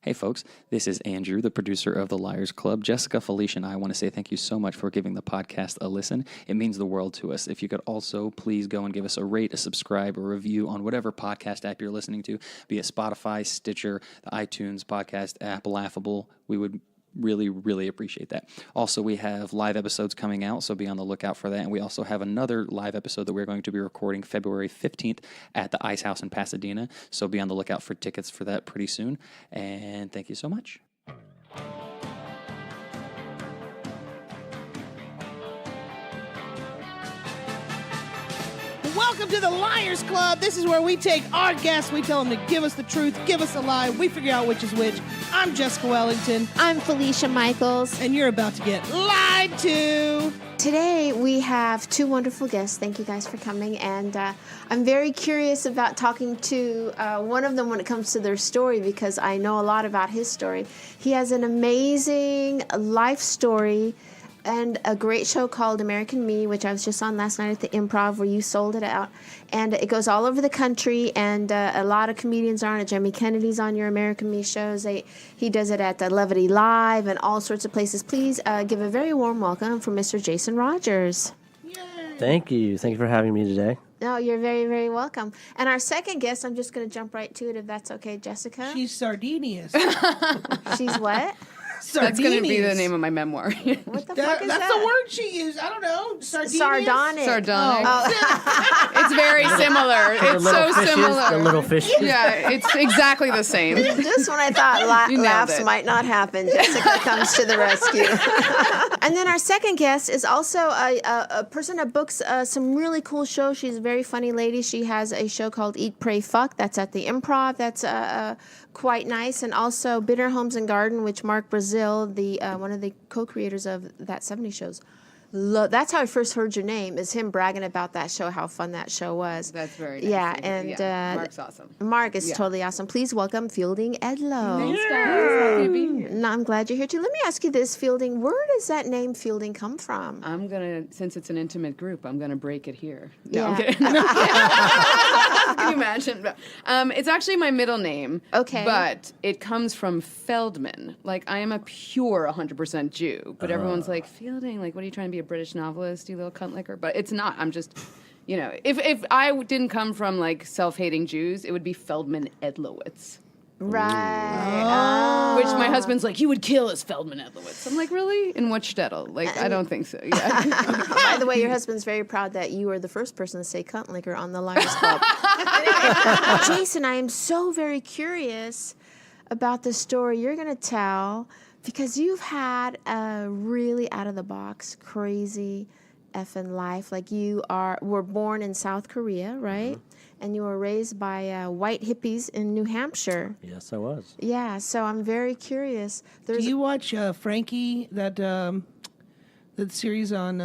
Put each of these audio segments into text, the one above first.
Hey folks, this is Andrew, the producer of The Liars Club. Jessica, Felicia, and I want to say thank you so much for giving the podcast a listen. It means the world to us. If you could also please go and give us a rate, a subscribe, a review on whatever podcast app you're listening to, be it Spotify, Stitcher, the iTunes podcast app, Laughable. We would really, really appreciate that. Also, we have live episodes coming out, so be on the lookout for that. And we also have another live episode that we're going to be recording February 15th at the Ice House in Pasadena. So be on the lookout for tickets for that pretty soon. And thank you so much. Welcome to the Liars Club. This is where we take our guests, we tell them to give us the truth, give us a lie, we figure out which is which. I'm Jessica Wellington. I'm Felicia Michaels. And you're about to get lied to. Today we have two wonderful guests. Thank you guys for coming. And I'm very curious about talking to one of them when it comes to their story because I know a lot about his story. He has an amazing life story and a great show called American Me, which I was just on last night at the Improv where you sold it out. And it goes all over the country, and a lot of comedians are on it. Jimmy Kennedy's on your American Me shows. He does it at the Levity Live and all sorts of places. Please give a very warm welcome for Mr. Jason Rogers. Yay. Thank you. Thank you for having me today. No, you're very, very welcome. And our second guest, I'm just going to jump right to it if that's okay, Jessica. She's Sardinius. She's what? That's going to be the name of my memoir. What the fuck is that? That's the word she used. I don't know. Sardinius? Sardonic. Sardonic. Oh. It's very similar. It's so similar. The little fish. Yeah, it's exactly the same. Just when I thought You nailed laughs it. might not happen, Jessica comes to the rescue. And then our second guest is also a person that books some really cool shows. She's a very funny lady. She has a show called Eat, Pray, Fuck. That's at the Improv. That's quite nice. And also Bitter Homes and Garden, which Mark Brazil, the one of the co-creators of that 70s shows. That's how I first heard your name, is him bragging about that show, how fun that show was. That's very nice. Yeah, and Mark's awesome. Mark is totally awesome. Please welcome Fielding Edlow. Thanks, guys. Happy to be here. No, I'm glad you're here too. Let me ask you this, Fielding. Where does that name Fielding come from? I'm going to, since it's an intimate group, I'm going to break it here. No, I'm Yeah. kidding. Can you imagine? It's actually my middle name. Okay. But it comes from Feldman. Like, I am a pure 100% Jew. But everyone's like, Fielding, like, what are you trying to be, a British novelist, you little cunt licker? But it's not. I'm just, you know, if I didn't come from, like, self-hating Jews, it would be Feldman Edlowitz. Right. Which my husband's like, you would kill as Feldman Edlowitz. I'm like, really? In what shtetl? Like, I don't think so. Yeah. By the way, your husband's very proud that you are the first person to say cunt liquor on the Liars Club. Jason, I am so very curious about the story you're going to tell because you've had a really out-of-the-box, crazy effing life. Like you were born in South Korea, right? Mm-hmm. And you were raised by white hippies in New Hampshire. Yes, I was. Yeah, so I'm very curious. Do you watch Frankie, that series on...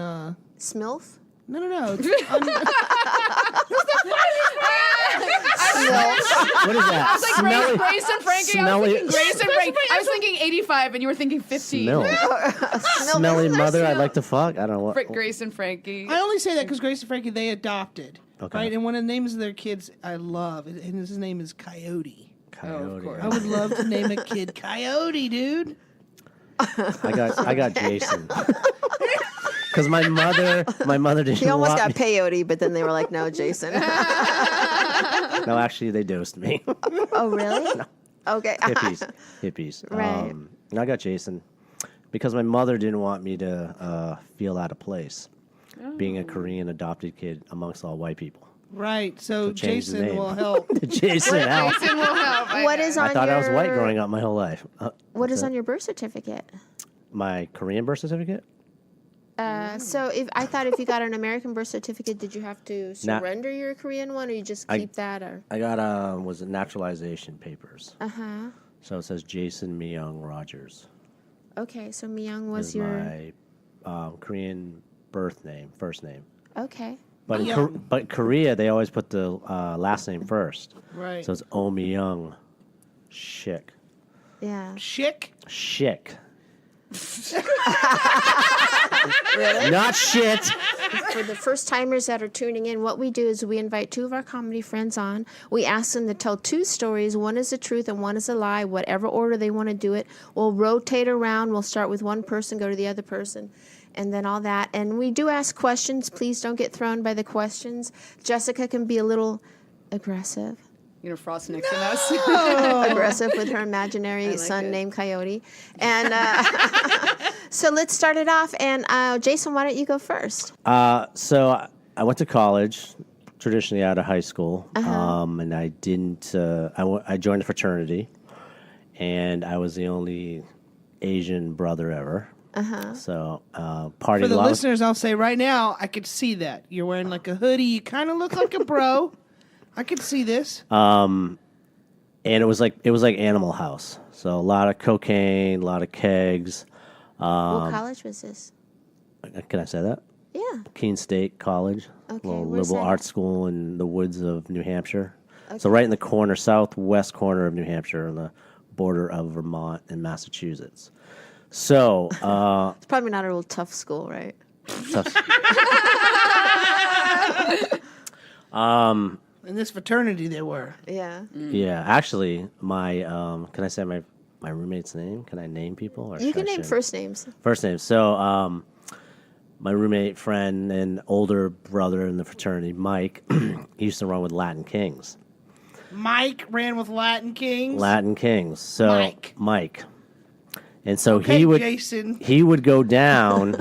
Smilf? No. It's on, What is that? I was like, Grace and Frankie. I was thinking Grace and Frankie. I was thinking 85, and you were thinking 15. Smelly mother I'd like to fuck? I don't know what. Grace and Frankie. I only say that because Grace and Frankie, they adopted. Okay. Right? And one of the names of their kids I love, and his name is Coyote. Oh, of course. I would love to name a kid Coyote, dude. I got Jason. Because my mother didn't He almost want got me. peyote, but then they were like, no, Jason. No, actually, they dosed me. Oh, really? No. Okay. Hippies. Right. And I got Jason because my mother didn't want me to feel out of place, being a Korean adopted kid amongst all white people. Right. So change the Jason name. will help. Jason out. Jason will help. What is on I thought your... I was white growing up my whole life. What is on your birth certificate? My Korean birth certificate? So if you got an American birth certificate, did you have to surrender your Korean one, or you just keep that? Or I got was naturalization papers. uh-huh. So it says Jason Myung Rogers. Okay, so Myung was Is your my Korean birth name, first name. okay. But but Korea, they always put the last name first. Right. So it's Oh Myung Shik. Yeah. Chick? Shik. Not shit. For the first timers that are tuning in, what we do is we invite two of our comedy friends on. We ask them to tell two stories. One is the truth and one is a lie, whatever order they want to do it. We'll rotate around. We'll start with one person, go to the other person, and then all that. And we do ask questions. Please don't get thrown by the questions. Jessica can be a little aggressive. Frost Nixon us. Aggressive with her imaginary son named Coyote. And so let's start it off. And Jason, why don't you go first? So I went to college, traditionally out of high school, and I didn't. I joined a fraternity, and I was the only Asian brother ever. So partied For a the lot. listeners, I'll say right now, I could see that. You're wearing like a hoodie. You kind of look like a bro. I could see this. And it was like Animal House. So a lot of cocaine, a lot of kegs. What college was this? Can I say that? Yeah. Keene State College, Okay, little where's liberal that arts school in the woods of New Hampshire. So right in the corner, southwest corner of New Hampshire, on the border of Vermont and Massachusetts. So It's probably not a real tough school, right? In this fraternity, they were. Yeah. yeah, actually, my can I say my roommate's name? Can I name people? Or You should can I name shouldn't? first names. First name. So my roommate, friend, and older brother in the fraternity, Mike, he used to run with Latin Kings. Mike ran with Latin Kings. Latin Kings. So Mike. And so Okay, he would Jason. he would go down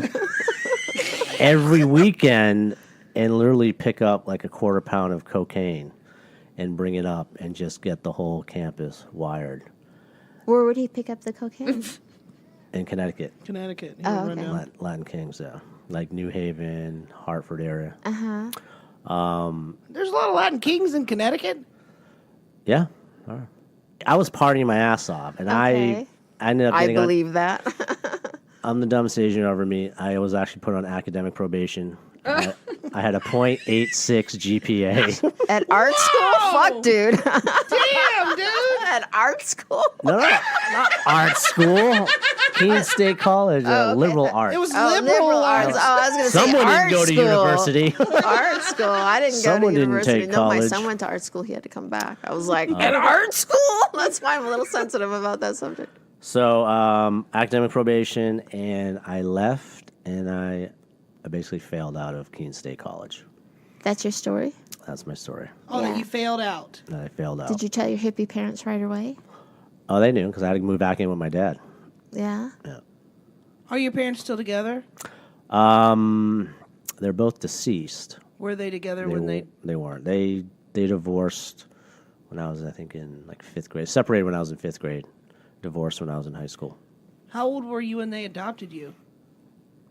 every weekend and literally pick up like a quarter pound of cocaine and bring it up and just get the whole campus wired Where would he pick up the cocaine? in Connecticut. Connecticut. He Oh, would run okay. down. Latin Kings, yeah. Like New Haven, Hartford area. There's a lot of Latin Kings in Connecticut. Yeah. All right. I was partying my ass off, and Okay. I ended up I getting on. believe that. I'm the dumbest Asian you'll ever meet. I was actually put on academic probation. I had a .86 GPA. At art school? Fuck, dude. Damn, dude. At art school? No, not art school. Keene State College, liberal arts. It was Oh, liberal arts. Oh, I was going to say Someone art didn't go school. to university. Art school. I didn't Someone go to didn't university. take No, my college. son went to art school. He had to come back. I was like, at art school? That's why I'm a little sensitive about that subject. So academic probation, and I left, and I basically failed out of Keene State College. That's your story? That's my story. Oh, Yeah. that you failed out. And I failed out. Did you tell your hippie parents right away? Oh, they knew because I had to move back in with my dad. Yeah. Are your parents still together? They're both deceased. Were they together when they? They weren't. They divorced when I was, I think, in like 5th grade. Separated when I was in 5th grade. Divorced when I was in high school. How old were you when they adopted you?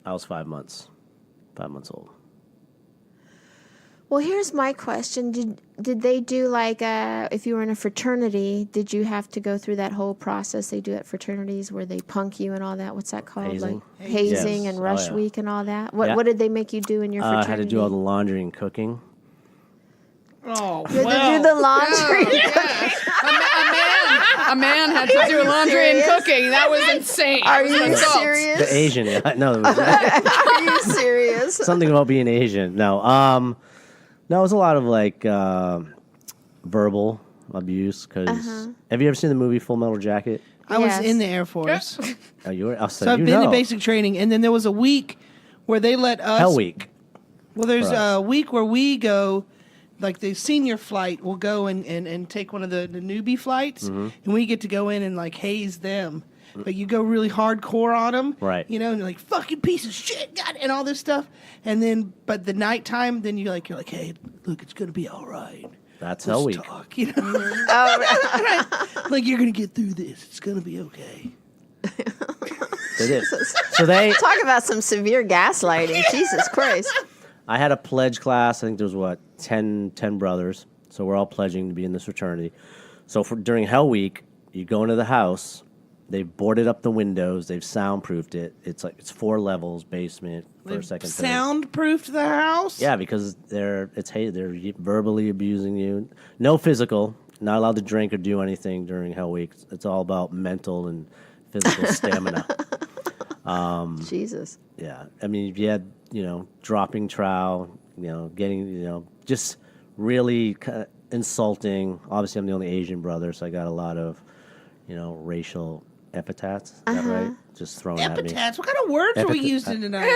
I was 5 months. 5 months old. Well, here's my question. Did they do like, if you were in a fraternity, did you have to go through that whole process they do at fraternities where they punk you and all that? What's that called? Hazing? Like hazing Yes. and rush Oh, yeah. week and all that? Yeah. What did they make you do in your I fraternity? had to do all the laundry and cooking. Oh, You had to do the laundry. A man had to do laundry serious? and cooking. That was insane. Are It was an you assault. serious? The Asian. No, it was Are you serious? something about being Asian. No, it was a lot of like verbal abuse. Because have you ever seen the movie Full Metal Jacket? I was Yes. in the Air Force. Oh, you were. Oh, So I've you been know. to basic training, and then there was a week where they let us. Hell Week. Well, there's for us. a week where we go, like the senior flight, we'll go and take one of the newbie flights, Mm-hmm. and we get to go in and like haze them. But you go really hardcore on them, Right. You know, and you're like fucking piece of shit, God, and all this stuff. And then, but the nighttime, then you're like, hey, look, it's gonna be all right. That's Let's Hell Week. talk, you know, Oh, like you're gonna get through this. It's gonna be okay. It is. So they. talk about some severe gaslighting. Jesus Christ. I had a pledge class. I think there was 10 10 brothers. So we're all pledging to be in this fraternity. So during Hell Week, you go into the house. They've boarded up the windows. They've soundproofed it. It's 4 levels, basement, first, second, third. Soundproofed the house. Yeah, because they're verbally abusing you. No physical. Not allowed to drink or do anything during Hell Week. It's all about mental and physical stamina. Jesus. Yeah, I mean, if you had, dropping trowel, getting, just really kind of insulting. Obviously, I'm the only Asian brother, so I got a lot of, racial epithets. Is that right? Just thrown at me. Epithets? What kind of words are we using tonight?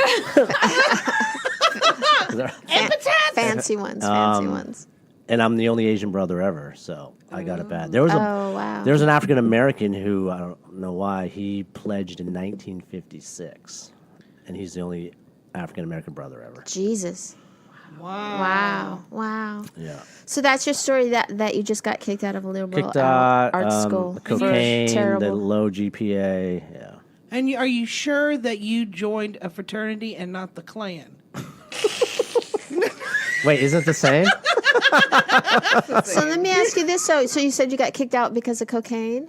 Epithets? Fancy ones. Fancy ones. And I'm the only Asian brother ever, so I got it bad. There was wow. There was an African American who, I don't know why, he pledged in 1956, and he's the only African American brother ever. Jesus. Wow. Yeah. So that's your story that you just got kicked out of a liberal Kicked out, art school. the cocaine, Terrible. the low GPA, yeah. And are you sure that you joined a fraternity and not the Klan? Wait, isn't it the same? So let me ask you this. So you said you got kicked out because of cocaine?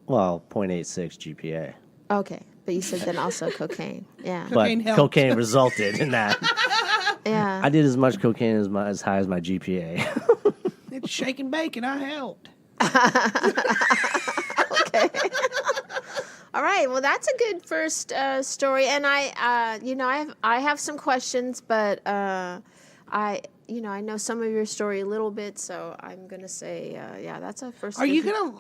Well, 0.86 GPA. Okay. But you said then also cocaine. Yeah. Cocaine But helped. cocaine resulted in that. Yeah. I did as much cocaine as high as my GPA. It's shake and bake, and I helped. Okay. All right. Well, that's a good first story, and I have some questions, but I know some of your story a little bit, so I'm gonna say, that's a first. Are you gonna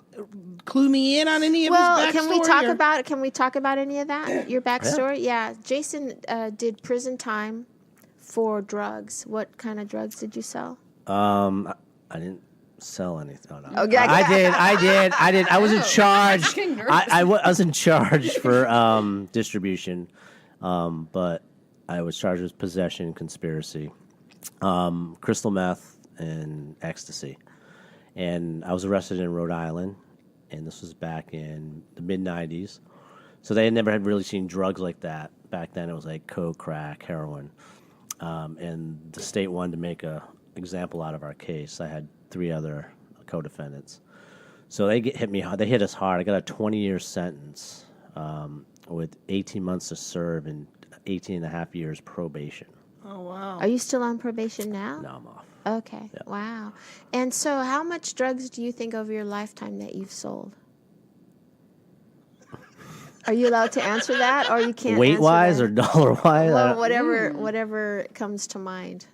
clue me in on any of his backstory? Can we talk about it? Can we talk about any of that? Your backstory? Yeah. Jason did prison time for drugs. What kind of drugs did you sell? I didn't sell anything. Oh, no. Okay. I did. I was in charge. getting nervous. I was in charge for distribution, but I was charged with possession, conspiracy, crystal meth, and ecstasy. And I was arrested in Rhode Island, and this was back in the mid-'90s. So they had really seen drugs like that. Back then it was like coke, crack, heroin. And the state wanted to make a example out of our case. I had 3 other co-defendants. So they hit me hard. They hit us hard. I got a 20-year sentence with 18 months to serve and 18 and a half years probation. Oh, wow. Are you still on probation now? Now I'm off. Okay. Yeah. Wow. And so how much drugs do you think over your lifetime that you've sold? Are you allowed to answer that, or you can't? Weight-wise answer or dollar-wise? well, whatever comes to mind.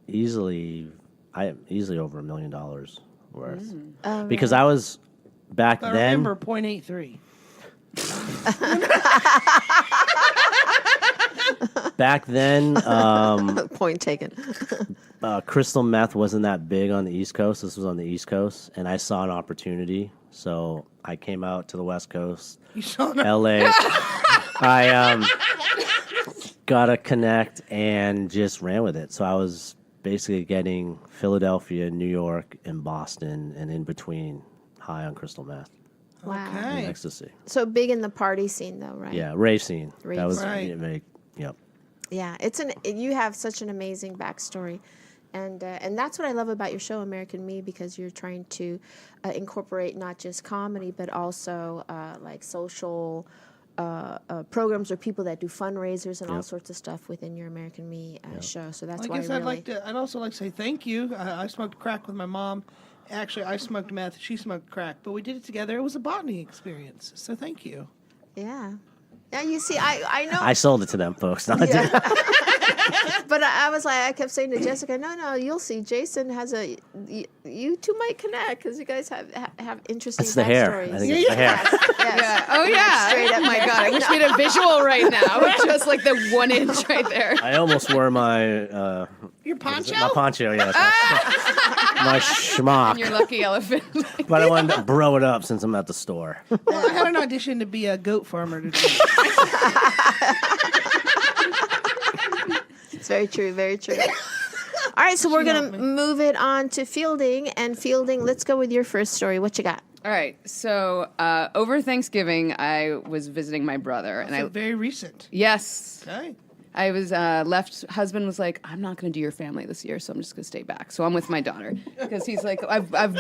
Easily over $1 million worth. Oh, Because I was back I then. remember 0.83. Back then, Point taken. crystal meth wasn't that big on the East Coast. This was on the East Coast, and I saw an opportunity, so I came out to the West Coast, You saw that? LA. I got a connect and just ran with it. So I was basically getting Philadelphia, New York, and Boston, and in between, high on crystal meth Wow. and Okay. ecstasy. So big in the party scene, though, right? Yeah, rave scene. Rave That was scene. Yep. Yeah, you have such an amazing backstory, and that's what I love about your show, American Me, because you're trying to incorporate not just comedy but also like social programs or people that do fundraisers and all sorts of stuff within your American Me show. So that's I why guess I'd also like to say thank you. I smoked crack with my mom. Actually, I smoked meth. She smoked crack, but we did it together. It was a bonding experience. So thank you. Yeah. Yeah, you see, I know. I sold it to them, folks. No, I Yeah. didn't. But I was like, I kept saying to Jessica, no, you'll see. Jason has you two might connect because you guys have interesting It's the hair. backstories. I think it's the hair. Yes. Yeah. Oh yeah. Straight up Oh my hair. god. I wish we had a visual right now. With just like the 1 inch right there. I almost wore my Your poncho? my poncho, yes. My schmuck. Your lucky elephant. But I wanted to bro it up since I'm at the store. Well, I had an audition to be a goat farmer today. It's very true, very true. All right, so we're going to move it on to Fielding. And Fielding, let's go with your first story. What you got? All right. So over Thanksgiving, I was visiting my brother, and I Very recent. yes. Okay. I was left. Husband was like, "I'm not going to do your family this year, so I'm just going to stay back." So I'm with my daughter because he's like,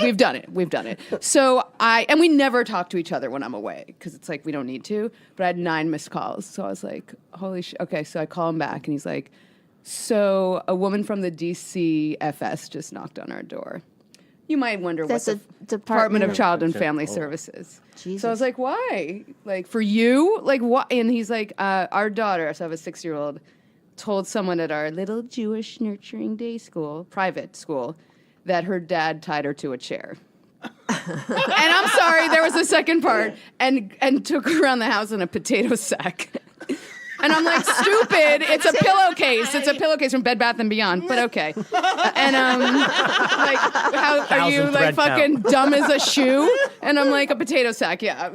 "We've done it. We've done it." So and we never talk to each other when I'm away because it's like we don't need to. But I had 9 missed calls, so I was like, "Holy shit!" Okay, so I call him back, and he's like, "So a woman from the DC FS just knocked on our door." You might wonder That's what a the Department of Child and Oh. Family Services. Jesus. So I was like, why? Like, for you? Like, what? And he's like, our daughter, so I have a 6-year-old, told someone at our little Jewish nurturing day school, private school, that her dad tied her to a chair. And I'm sorry, there was a second part, and took her around the house in a potato sack. And I'm like, stupid, it's a pillowcase. It's a pillowcase from Bed Bath & Beyond, but okay. And like, how are you, 1,000 like, thread fucking count. dumb as a shoe? And I'm like, a potato sack, yeah.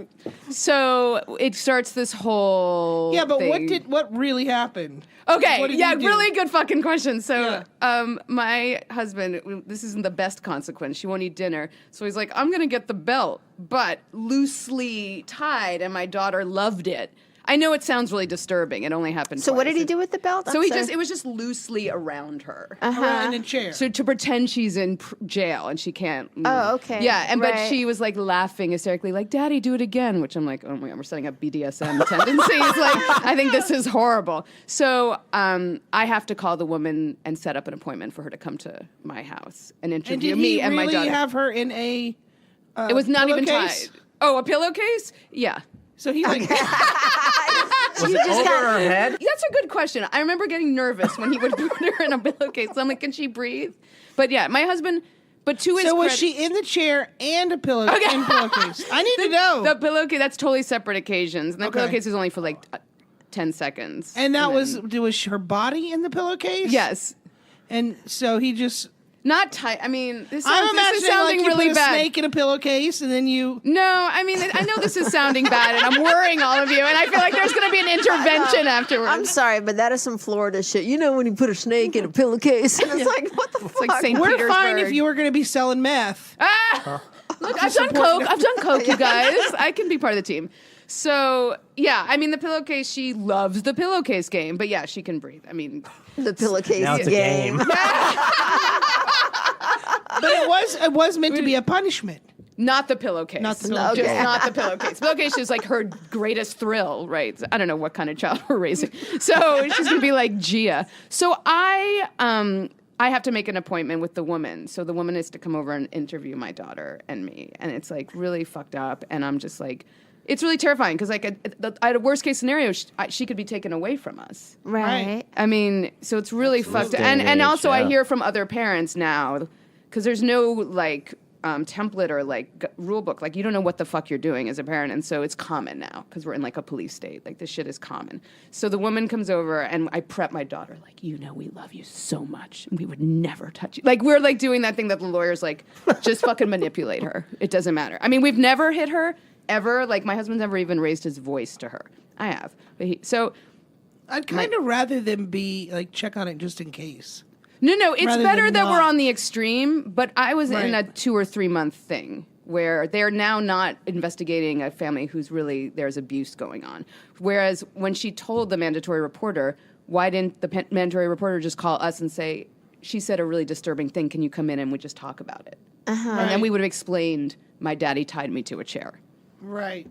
So it starts this whole Yeah, but thing. what really happened? Okay, What did yeah, you do? really good fucking question. So, Yeah. my husband, this isn't the best consequence. She won't eat dinner. So he's like, I'm going to get the belt, but loosely tied, and my daughter loved it. I know it sounds really disturbing. It only happened So twice. what did he do with the belt? So I'm sorry. it was just loosely around her. Around in a chair. So to pretend she's in jail and she can't. Oh, okay. Yeah, but Right. she was like laughing hysterically, like, "Daddy, do it again," which I'm like, "Oh my God, we're setting up BDSM tendencies." Like, I think this is horrible. So I have to call the woman and set up an appointment for her to come to my house and and interview did me he and my really daughter. have her in a It was not even tied. pillowcase? Oh, a pillowcase? Yeah. So he like Was it over her head? That's a good question. I remember getting nervous when he would put her in a pillowcase. I'm like, can she breathe? But yeah, my husband. But to his So was credit- she in the chair and a pillowcase? I need to know. The pillowcase, that's totally separate occasions. And the Okay. pillowcase is only for like 10 seconds. and that then- was her body in the pillowcase? Yes. And so he just Not tight. I mean, this I'm is imagining sounding like you really put a bad. snake in a pillowcase and then you No, I mean, I know this is sounding bad and I'm worrying all of you. And I feel like there's going to be an intervention afterwards. I'm sorry, but that is some Florida shit. You know when you put a snake in a pillowcase, and it's like, what the fuck? It's like St. We're Petersburg. fine if you were going to be selling meth. Look, I've done coke. I've done coke, you guys. I can be part of the team. So, yeah, I mean, the pillowcase, she loves the pillowcase game. But yeah, she can breathe. I mean, The pillowcase Now it's a game. But it was meant to be a punishment. not the pillowcase. Not the Just pillowcase. not the pillowcase. Pillowcase is like her greatest thrill, right? I don't know what kind of child we're raising. So she's going to be like Gia. So I have to make an appointment with the woman. So the woman is to come over and interview my daughter and me. And it's like really fucked up. And I'm just like, it's really terrifying because like at a worst case scenario, she could be taken away from us. Right. I mean, so it's really fucked up. day and And age, also I yeah. hear from other parents now, because there's no like template or like rule book. Like you don't know what the fuck you're doing as a parent. And so it's common now because we're in like a police state. Like this shit is common. So the woman comes over and I prep my daughter like, you know, we love you so much. And we would never touch you. Like we're like doing that thing that the lawyers like, just fucking manipulate her. It doesn't matter. I mean, we've never hit her ever. Like my husband's never even raised his voice to her. I have. But so I'd kind of rather them be like check on it just in case. No, it's Rather better than that we're not. on the extreme, but I was in a Right. 2 or 3 month thing where they're now not investigating a family who's really, there's abuse going on. Whereas when she told the mandatory reporter, why didn't the mandatory reporter just call us and say, she said a really disturbing thing, can you come in and we just talk about it? And then we would have explained, my daddy tied me to a chair. Right.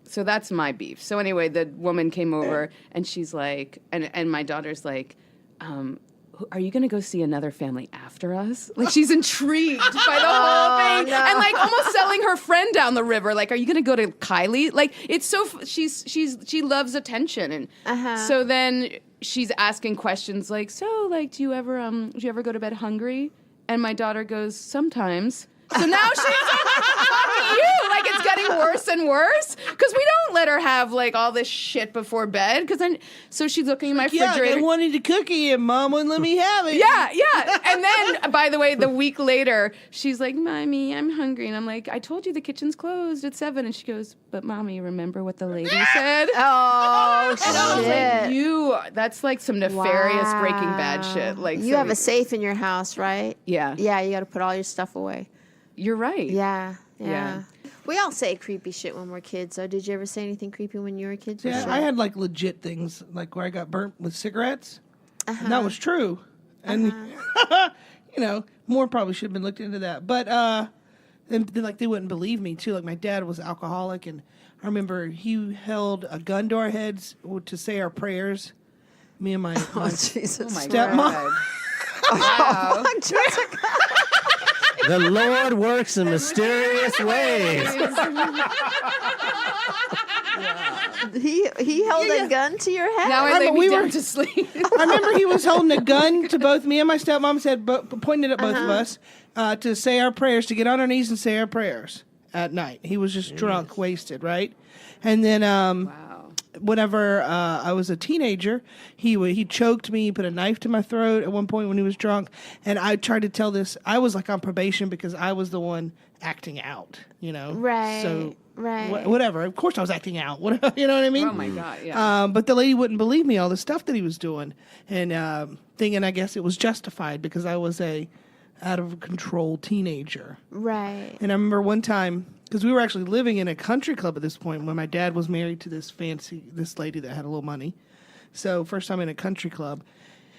So that's my beef. So anyway, the woman came over and she's like, and my daughter's like, are you going to go see another family after us? Like she's intrigued by the whole thing, and like almost selling her friend down the river. Like, are you going to go to Kylie? Like it's so she loves attention, and so then she's asking questions like, so like, do you ever go to bed hungry? And my daughter goes, sometimes. So now she's like, you. Like it's getting worse and worse because we don't let her have like all this shit before bed. Because then, so she's looking in my Yeah, refrigerator. I wanted a cookie and Mom wouldn't let me have it. Yeah. And then, by the way, the week later, she's like, Mommy, I'm hungry. And I'm like, I told you the kitchen's closed at 7. And she goes, but Mommy, remember what the lady said? Oh, And I was shit. like, that's like some nefarious Breaking Bad shit. Like You have a safe in your house, right? Yeah. Yeah, you got to put all your stuff away. You're right. Yeah. Yeah. We all say creepy shit when we're kids. So did you ever say anything creepy when you were kids? Yeah, I had like legit things, like where I got burnt with cigarettes. And that was true. And, you know, more probably should have been looked into that. But, then, like, they wouldn't believe me, too. Like, my dad was alcoholic, and I remember he held a gun to our heads to say our prayers. Me and my Jesus. Oh my Stepmom. God. Wow. The Lord works in mysterious ways. He held a gun to your head. Now I lay we me down were- to sleep. I remember he was holding a gun to both me and my stepmom, said, pointing it at both of us to say our prayers, to get on our knees and say our prayers at night. He was just drunk, wasted, right? And then Wow. whenever I was a teenager, he choked me, he put a knife to my throat at one point when he was drunk, and I tried to tell this. I was like on probation because I was the one acting out, you know? Right, So right. whatever. Of course I was acting out. Whatever, you know what I mean? Oh my God, yeah. But the lady wouldn't believe me, all the stuff that he was doing, and thinking I guess it was justified because I was a out of control teenager. Right. And I remember one time, because we were actually living in a country club at this point when my dad was married to this lady that had a little money. So first time in a country club,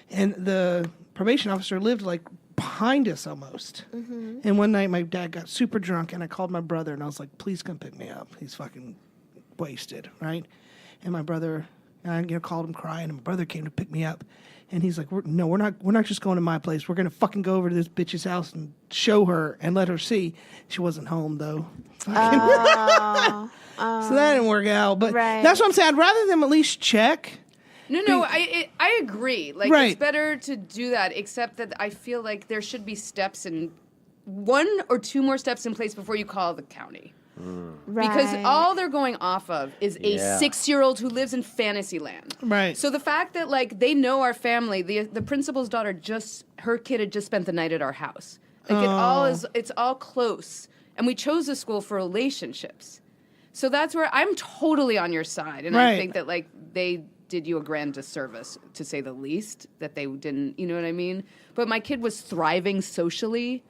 and the probation officer lived like behind us almost. Mm-hmm. And one night my dad got super drunk, and I called my brother, and I was like, "Please come pick me up. He's fucking wasted, right?" And my brother, and I called him crying, and my brother came to pick me up. And he's like, we're not just going to my place. We're going to fucking go over to this bitch's house and show her and let her see. She wasn't home, though. So that didn't work out. But Right. that's what I'm saying. I'd rather them at least check. No, I agree. Like, Right. it's better to do that, except that I feel like there should be steps in 1 or 2 more steps in place before you call the county. Right. Because all they're going off of is a Yeah. 6-year-old who lives in fantasy land. Right. So the fact that, like, they know our family, the principal's daughter her kid had just spent the night at our house. Like, it's all close. And we chose a school for relationships. So that's where I'm totally on your side. And Right. I think that, like, they did you a grand disservice, to say the least, that they didn't, you know what I mean? But my kid was thriving socially.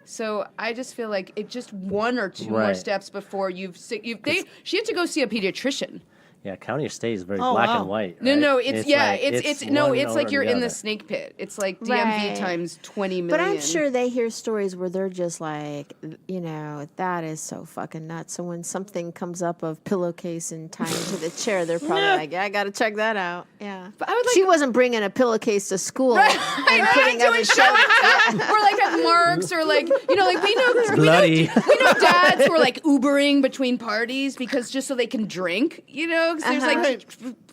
So I just feel like it just 1 or 2 more Right. steps before she had to go see a pediatrician. Yeah, county or state is very Oh, black wow. and white. No, right? no, it's one like or you're in the other. snake pit. It's like DMV Right. times 20 million. But I'm sure they hear stories where they're just like, you know, that is so fucking nuts. So when something comes up of pillowcase and tying to the chair, they're probably like, yeah, I got to check that out. Yeah. But I would like- she wasn't bringing a pillowcase to school Right, and putting doing other show shit. and tell. Or like at Mark's, or like, you know, like we know Bloody. we know dads who are like Ubering between parties because just so they can drink, you know, because there's like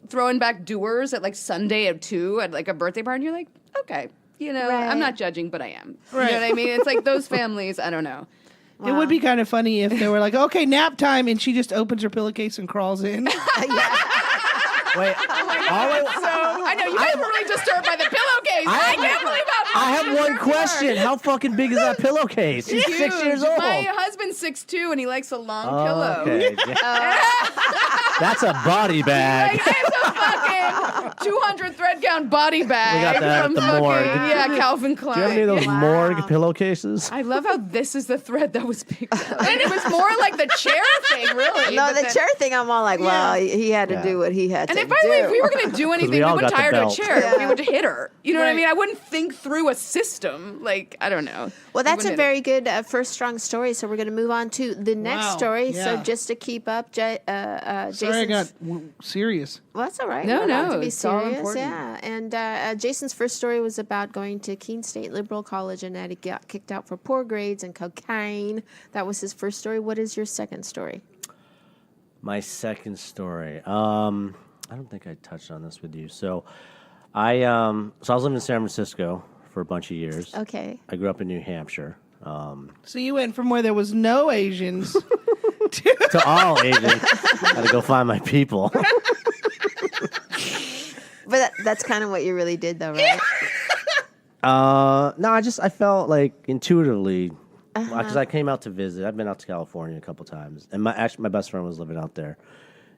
throwing back doers at like Sunday at 2 at like a birthday party, and you're like, okay, you know, Right. I'm not judging, but I am. Right. You know what I mean? It's like those families, I don't know. It would be kind of funny if they were like, okay, nap time, and she just opens her pillowcase and crawls in. Wait, I know you guys were really disturbed by the pillowcase. I can't believe how I have one question. How fucking big is that pillowcase? She's 6 years old. My husband's 6'2" and he likes a long pillow. Okay. That's a body bag. Like, it's a fucking 200 thread count body bag. We got that from at the fucking, morgue. Yeah, Calvin Klein. Do you have any of those Wow. morgue pillowcases? I love how this is the thread that was picked up. And it was more like the chair thing, really. No, but the then- chair thing, I'm all like, well, he had to Yeah. do what he had And to if do. we were going to do anything, we we all wouldn't got the tie her to a belt. chair. Yeah. We would hit her. You know what I Right. mean? I wouldn't think through a system. Like, I don't know. Well, that's We a wouldn't very good first strong story. So we're going to move on to the next Wow. story. So Yeah. just to keep up, Sorry, I got serious. Well, that's all right. No, We don't have no, to be it's all serious. important. Yeah, and Jason's first story was about going to Keene State Liberal College, and that he got kicked out for poor grades and cocaine. That was his first story. What is your second story? My second story. I don't think I touched on this with you. So I was living in San Francisco for a bunch of years. Okay. I grew up in New Hampshire. So you went from where there was no Asians To all Asian. Had to go find my people. But that's kind of what you really did, though, right? No, I felt like intuitively, because I came out to visit. I've been out to California a couple times, and my best friend was living out there,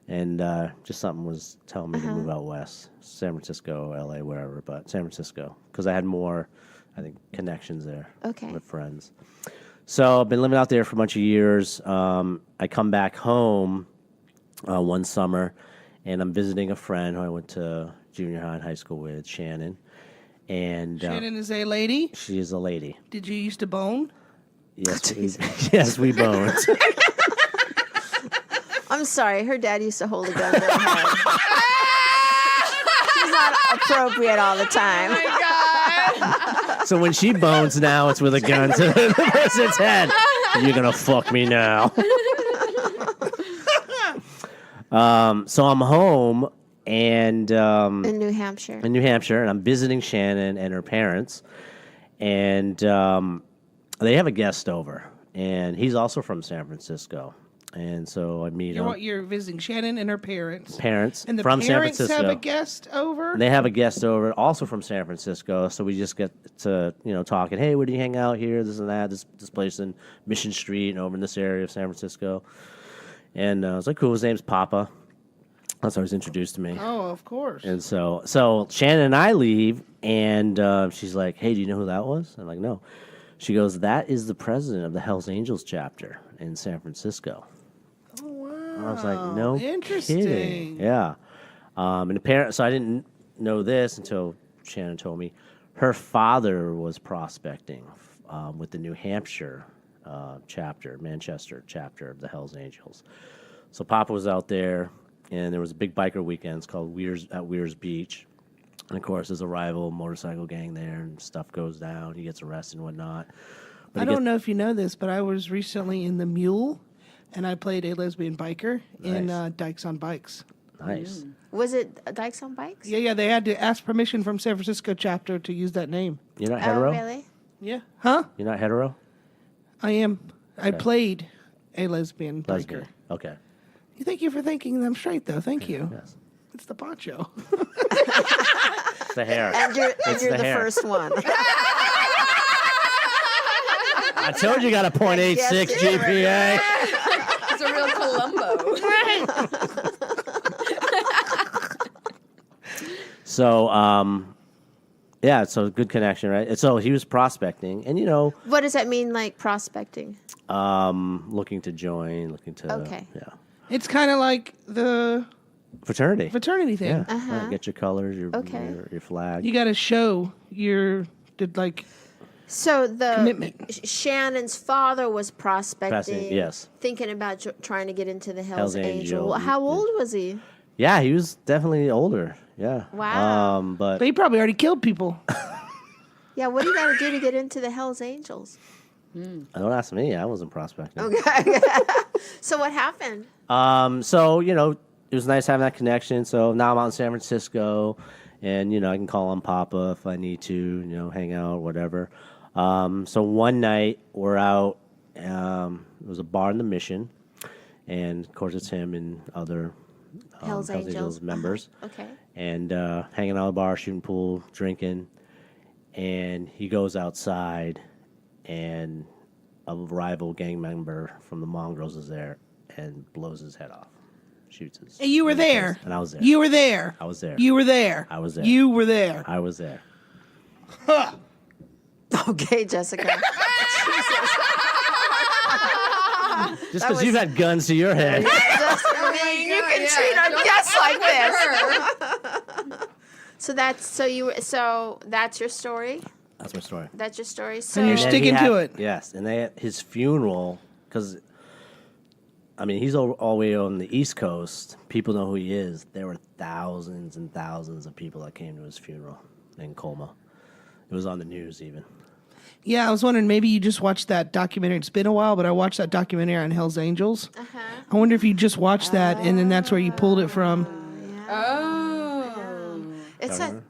and just something was telling me to move out west, San Francisco, LA, wherever, but San Francisco, because I had more, I think, connections there Okay. with friends. So I've been living out there for a bunch of years. I come back home one summer, and I'm visiting a friend who I went to junior high and high school with, Shannon. And Shannon is a lady. she is a lady. Did you used to bone? Yes, yes, we boned. I'm sorry. Her dad used to hold a gun to her head. She's not appropriate all the time. Oh my God. So when she bones now, it's with a gun to the person's head. You're gonna fuck me now. So I'm home and In New Hampshire. and I'm visiting Shannon and her parents, and they have a guest over, and he's also from San Francisco, and so I meet him. You're visiting Shannon and her parents. from And the San parents Francisco. have a guest over? They have a guest over, also from San Francisco. So we just get to talking. Hey, where do you hang out here? This and that. This place in Mission Street and over in this area of San Francisco. And I was like, cool. His name's Papa. That's how he was introduced to me. Oh, of course. And so Shannon and I leave, and she's like, hey, do you know who that was? I'm like, no. She goes, that is the president of the Hells Angels chapter in San Francisco. Oh, wow. I was like, no Interesting. kidding. Yeah. And apparently, so I didn't know this until Shannon told me. Her father was prospecting with the New Hampshire chapter, Manchester chapter of the Hells Angels. So Papa was out there, and there was a big biker weekend. It's called Weir's Beach. And, of course, there's a rival motorcycle gang there, and stuff goes down. He gets arrested and whatnot. But I don't know if you know this, but I was recently in the Mule, and I played a lesbian biker in Nice. Dykes on Bikes. Nice. Was it Dykes on Bikes? Yeah, they had to ask permission from San Francisco chapter to use that name. You're not Oh, hetero? really? Yeah. Huh? You're not hetero? I am. I Okay. played a lesbian biker. Lesbian. Okay. Thank you for thinking I'm straight, though. Thank you. Yes. It's the poncho. It's the hair. And you're the the hair. first one. I told you got a .86 Yes, GPA. It's a real Columbo. So, yeah, so good connection, right? And so he was prospecting, and What does that mean, like prospecting? looking to join, Okay. yeah, It's kind of like the fraternity. fraternity thing. Yeah, right, get your colors, your Okay. your flag. You got to show So the Commitment. Shannon's father was prospecting. Prospecting, yes. Thinking about trying to get into the Hell's Hell's Angel. Angel. How old was he? Yeah, he was definitely older. Yeah. Wow. But But he probably already killed people. Yeah, what do you got to do to get into the Hell's Angels? don't ask me. I wasn't prospecting. Okay. So what happened? So it was nice having that connection. So now I'm out in San Francisco, and I can call on Papa if I need to. Hang out, whatever. So one night we're out. It was a bar in the Mission, and of course it's him and other Hell's Angels members. Okay. And hanging out at the bar, shooting pool, drinking. And he goes outside, and a rival gang member from the Mongrels is there and blows his head off. Shoots his. And you were in the face. there. And I was there. You were there. I was there. You were there. I was there. You were there. I was there. Okay, Jessica. Just because you've had guns to your head. You can treat our guests like this. So that's your story. That's my story. That's your story. So And you're And then sticking he had- to it. Yes, and they had his funeral, because, he's all the way on the East Coast. People know who he is. There were thousands and thousands of people that came to his funeral in Colma. It was on the news even. Yeah, I was wondering, maybe you just watched that documentary. It's been a while, but I watched that documentary on Hell's Angels. Uh-huh. I wonder if you just watched that, and then that's where you pulled it from. Oh. it's a.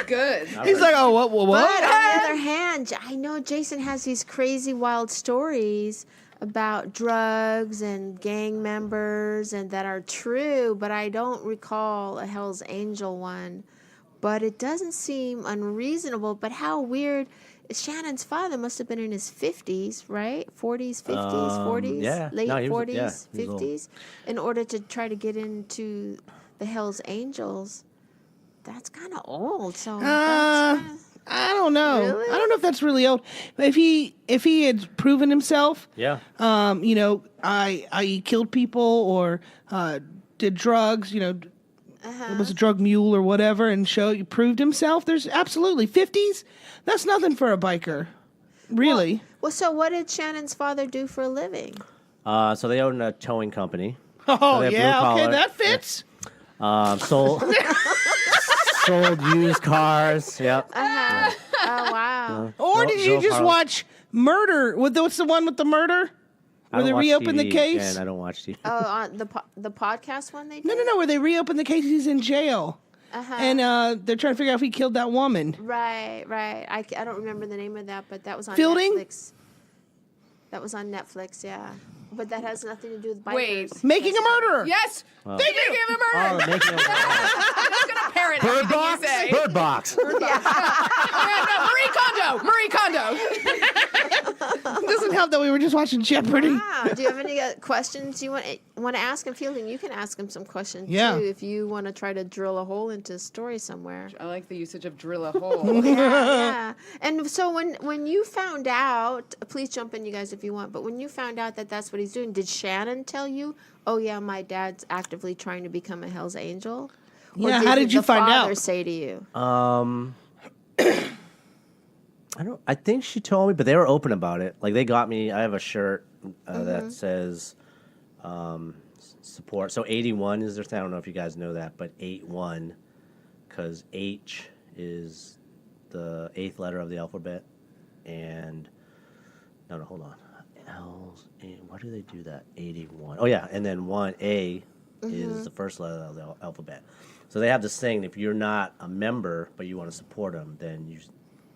Good. He's like, oh, what? But on the other hand, I know Jason has these crazy, wild stories about drugs and gang members, and that are true. But I don't recall a Hell's Angel one. But it doesn't seem unreasonable. But how weird. Shannon's father must have been in his 50s, right? 40s, 50s, 40s? yeah. Late No, he was- 40s, yeah, he was old. 50s? In order to try to get into the Hell's Angels. That's kind of old. So that's kinda, I don't know. Really? I don't know if that's really old. But if he had proven himself, Yeah. I killed people or did drugs, was a drug mule or whatever, and proved himself. There's absolutely 50s. That's nothing for a biker, really. Well, so what did Shannon's father do for a living? So they own a towing company. Oh they have yeah, blue okay, collar. that fits. Sold sold used cars. Yep. Oh wow. Or did you just watch Murder? What's the one with the murder? Where they reopen the case? And I don't watch TV. Oh, on the podcast one they did? No. Where they reopen the case, he's in jail. And they're trying to figure out if he killed that woman. Right. I don't remember the name of that, but that was on Fielding? Netflix. That was on Netflix, yeah. But that has nothing to do with bikers. Wait. Making a murderer. Yes. Thank you. Making a murder. Making I'm just gonna parrot Bird everything Box. you say. Bird Box. Marie Kondo. It doesn't help that we were just watching Jeopardy. Wow. Do you have any questions you want to ask him, Fielding? You can ask him some questions Yeah. too if you want to try to drill a hole into a story somewhere. I like the usage of drill a hole. Yeah. And so when you found out, please jump in, you guys, if you want. But when you found out that that's what he's doing, did Shannon tell you? Oh yeah, my dad's actively trying to become a Hell's Angel. Or Yeah, how did you find the father out? say to you? I think she told me, but they were open about it. Like they got me. I have a shirt that says support. So 81 is their thing. I don't know if you guys know that, but 81, because H is the 8th letter of the alphabet, and no, hold on. L's. Why do they do that? 81. Oh yeah, and then 1A is the first letter of the alphabet. So they have this thing. If you're not a member but you want to support them, then you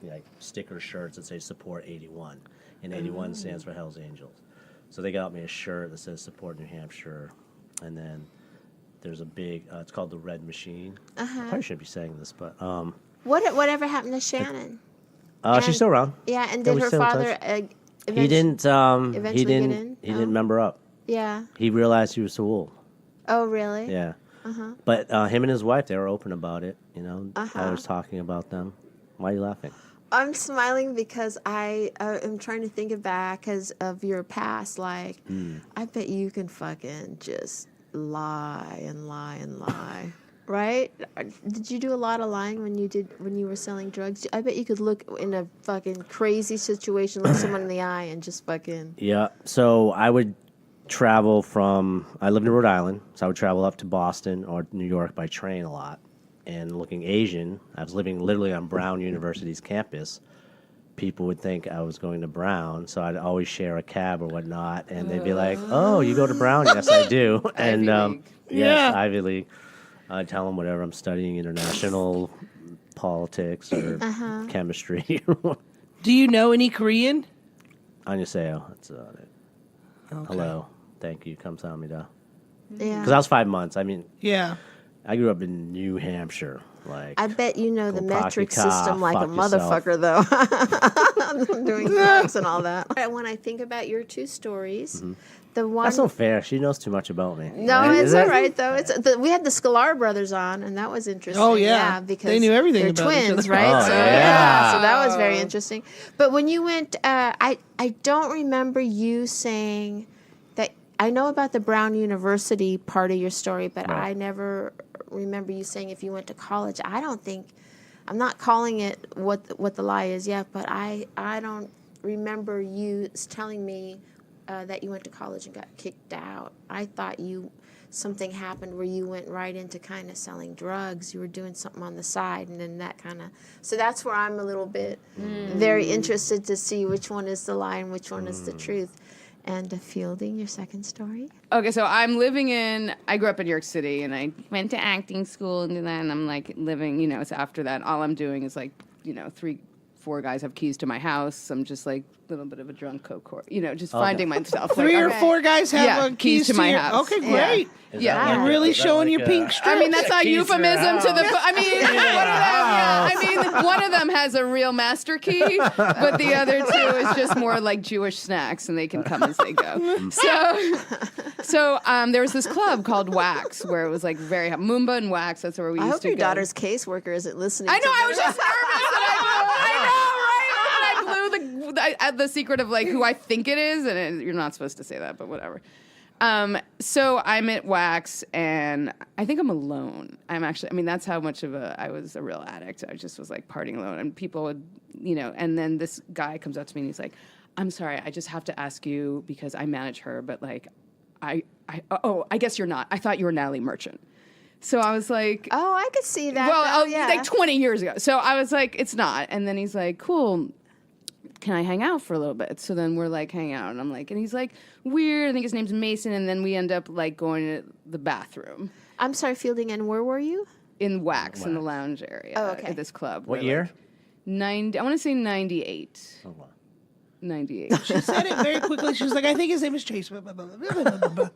like sticker shirts that say support 81, and 81 stands for Hell's Angels. So they got me a shirt that says support New Hampshire, and then there's a big it's called the Red Machine. I probably shouldn't be saying this, but Whatever happened to Shannon? she's still around. Yeah, and Yeah, did we her stay in father He didn't eventually he didn't get in? he didn't member up. Yeah. He realized he was too old. Oh, really? Yeah. But him and his wife, they were open about it, always talking about them. Why are you laughing? I'm smiling because I am trying to think back of your past. Like, I bet you can fucking just lie and lie and lie. Right? Did you do a lot of lying when you were selling drugs? I bet you could look in a fucking crazy situation, look someone in the eye, and just fucking. Yeah. So I would travel I lived in Rhode Island, so I would travel up to Boston or New York by train a lot. And looking Asian, I was living literally on Brown University's campus. People would think I was going to Brown, so I'd always share a cab or whatnot, and they'd be like, "Oh, you go to Brown?" Yes, I do. And League. yes, Ivy League. I'd tell them whatever I'm studying, international politics or chemistry. Do you know any Korean? Annyeonghaseyo. That's about it. Okay. Hello. Thank you. Kamsahamnida. Yeah. Because I was 5 months. I mean, Yeah. I grew up in New Hampshire. Like, I bet you know the Go metric poppy-ca, system like a fuck yourself. motherfucker, though. Doing drugs and all that. When I think about your two stories, the one. that's not fair. She knows too much about me. No, Right? it's Is all it? right though. We had the Scalar brothers on, and that was interesting. Oh, yeah. because They knew everything they're about each twins, other. right? Oh, so yeah. so that was very interesting. But when you went, I don't remember you saying that. I know about the Brown University part of your story, but Right. I never remember you saying if you went to college. I don't think. I'm not calling it what the lie is yet, but I don't remember you telling me that you went to college and got kicked out. I thought something happened where you went right into kind of selling drugs. You were doing something on the side, and then that kind of. So that's where I'm a little bit very interested to see which one is the lie and which one is the truth. And Fielding, your second story. Okay, so I grew up in New York City, and I went to acting school, and then I'm like living, it's after that. All I'm doing is like, 3-4 guys have keys to my house. I'm just like a little bit of a drunk coke, just finding myself. Three or okay. four guys have keys to my your house. Okay, great. Yeah. You're really Is that showing like your a- pink strip. I mean, that's a Keys to your euphemism to the. house. I mean, one of them. Yeah. I mean, one of them has a real master key, but the other two is just more like Jewish snacks, and they can come as they go. So there was this club called Wax, where it was like very Moomba and Wax. That's where we I used hope to your go. daughter's caseworker isn't listening. I know. to I was this. just nervous. I blew the secret of like who I think it is, and you're not supposed to say that, but whatever. So I'm at Wax, and I think I'm alone. That's how much of I was a real addict. I just was like partying alone, and people would, and then this guy comes up to me and he's like, "I'm sorry, I just have to ask you because I manage her, but like, I guess you're not. I thought you were Natalie Merchant." So I was like, Oh, I could see that. well, though, yeah. like 20 years ago. So I was like, it's not. And then he's like, cool. Can I hang out for a little bit? So then we're like hanging out, and I'm like, and he's like, weird. I think his name's Mason. And then we end up like going to the bathroom I'm sorry, Fielding, and where were you? in Wax in the lounge area Oh, okay. at this club. What where, year? like, 90. I want to say 98. Oh, wow. 98. She said it very quickly. She was like, I think his name is Chase. Blah, blah, blah, blah, blah, blah, blah.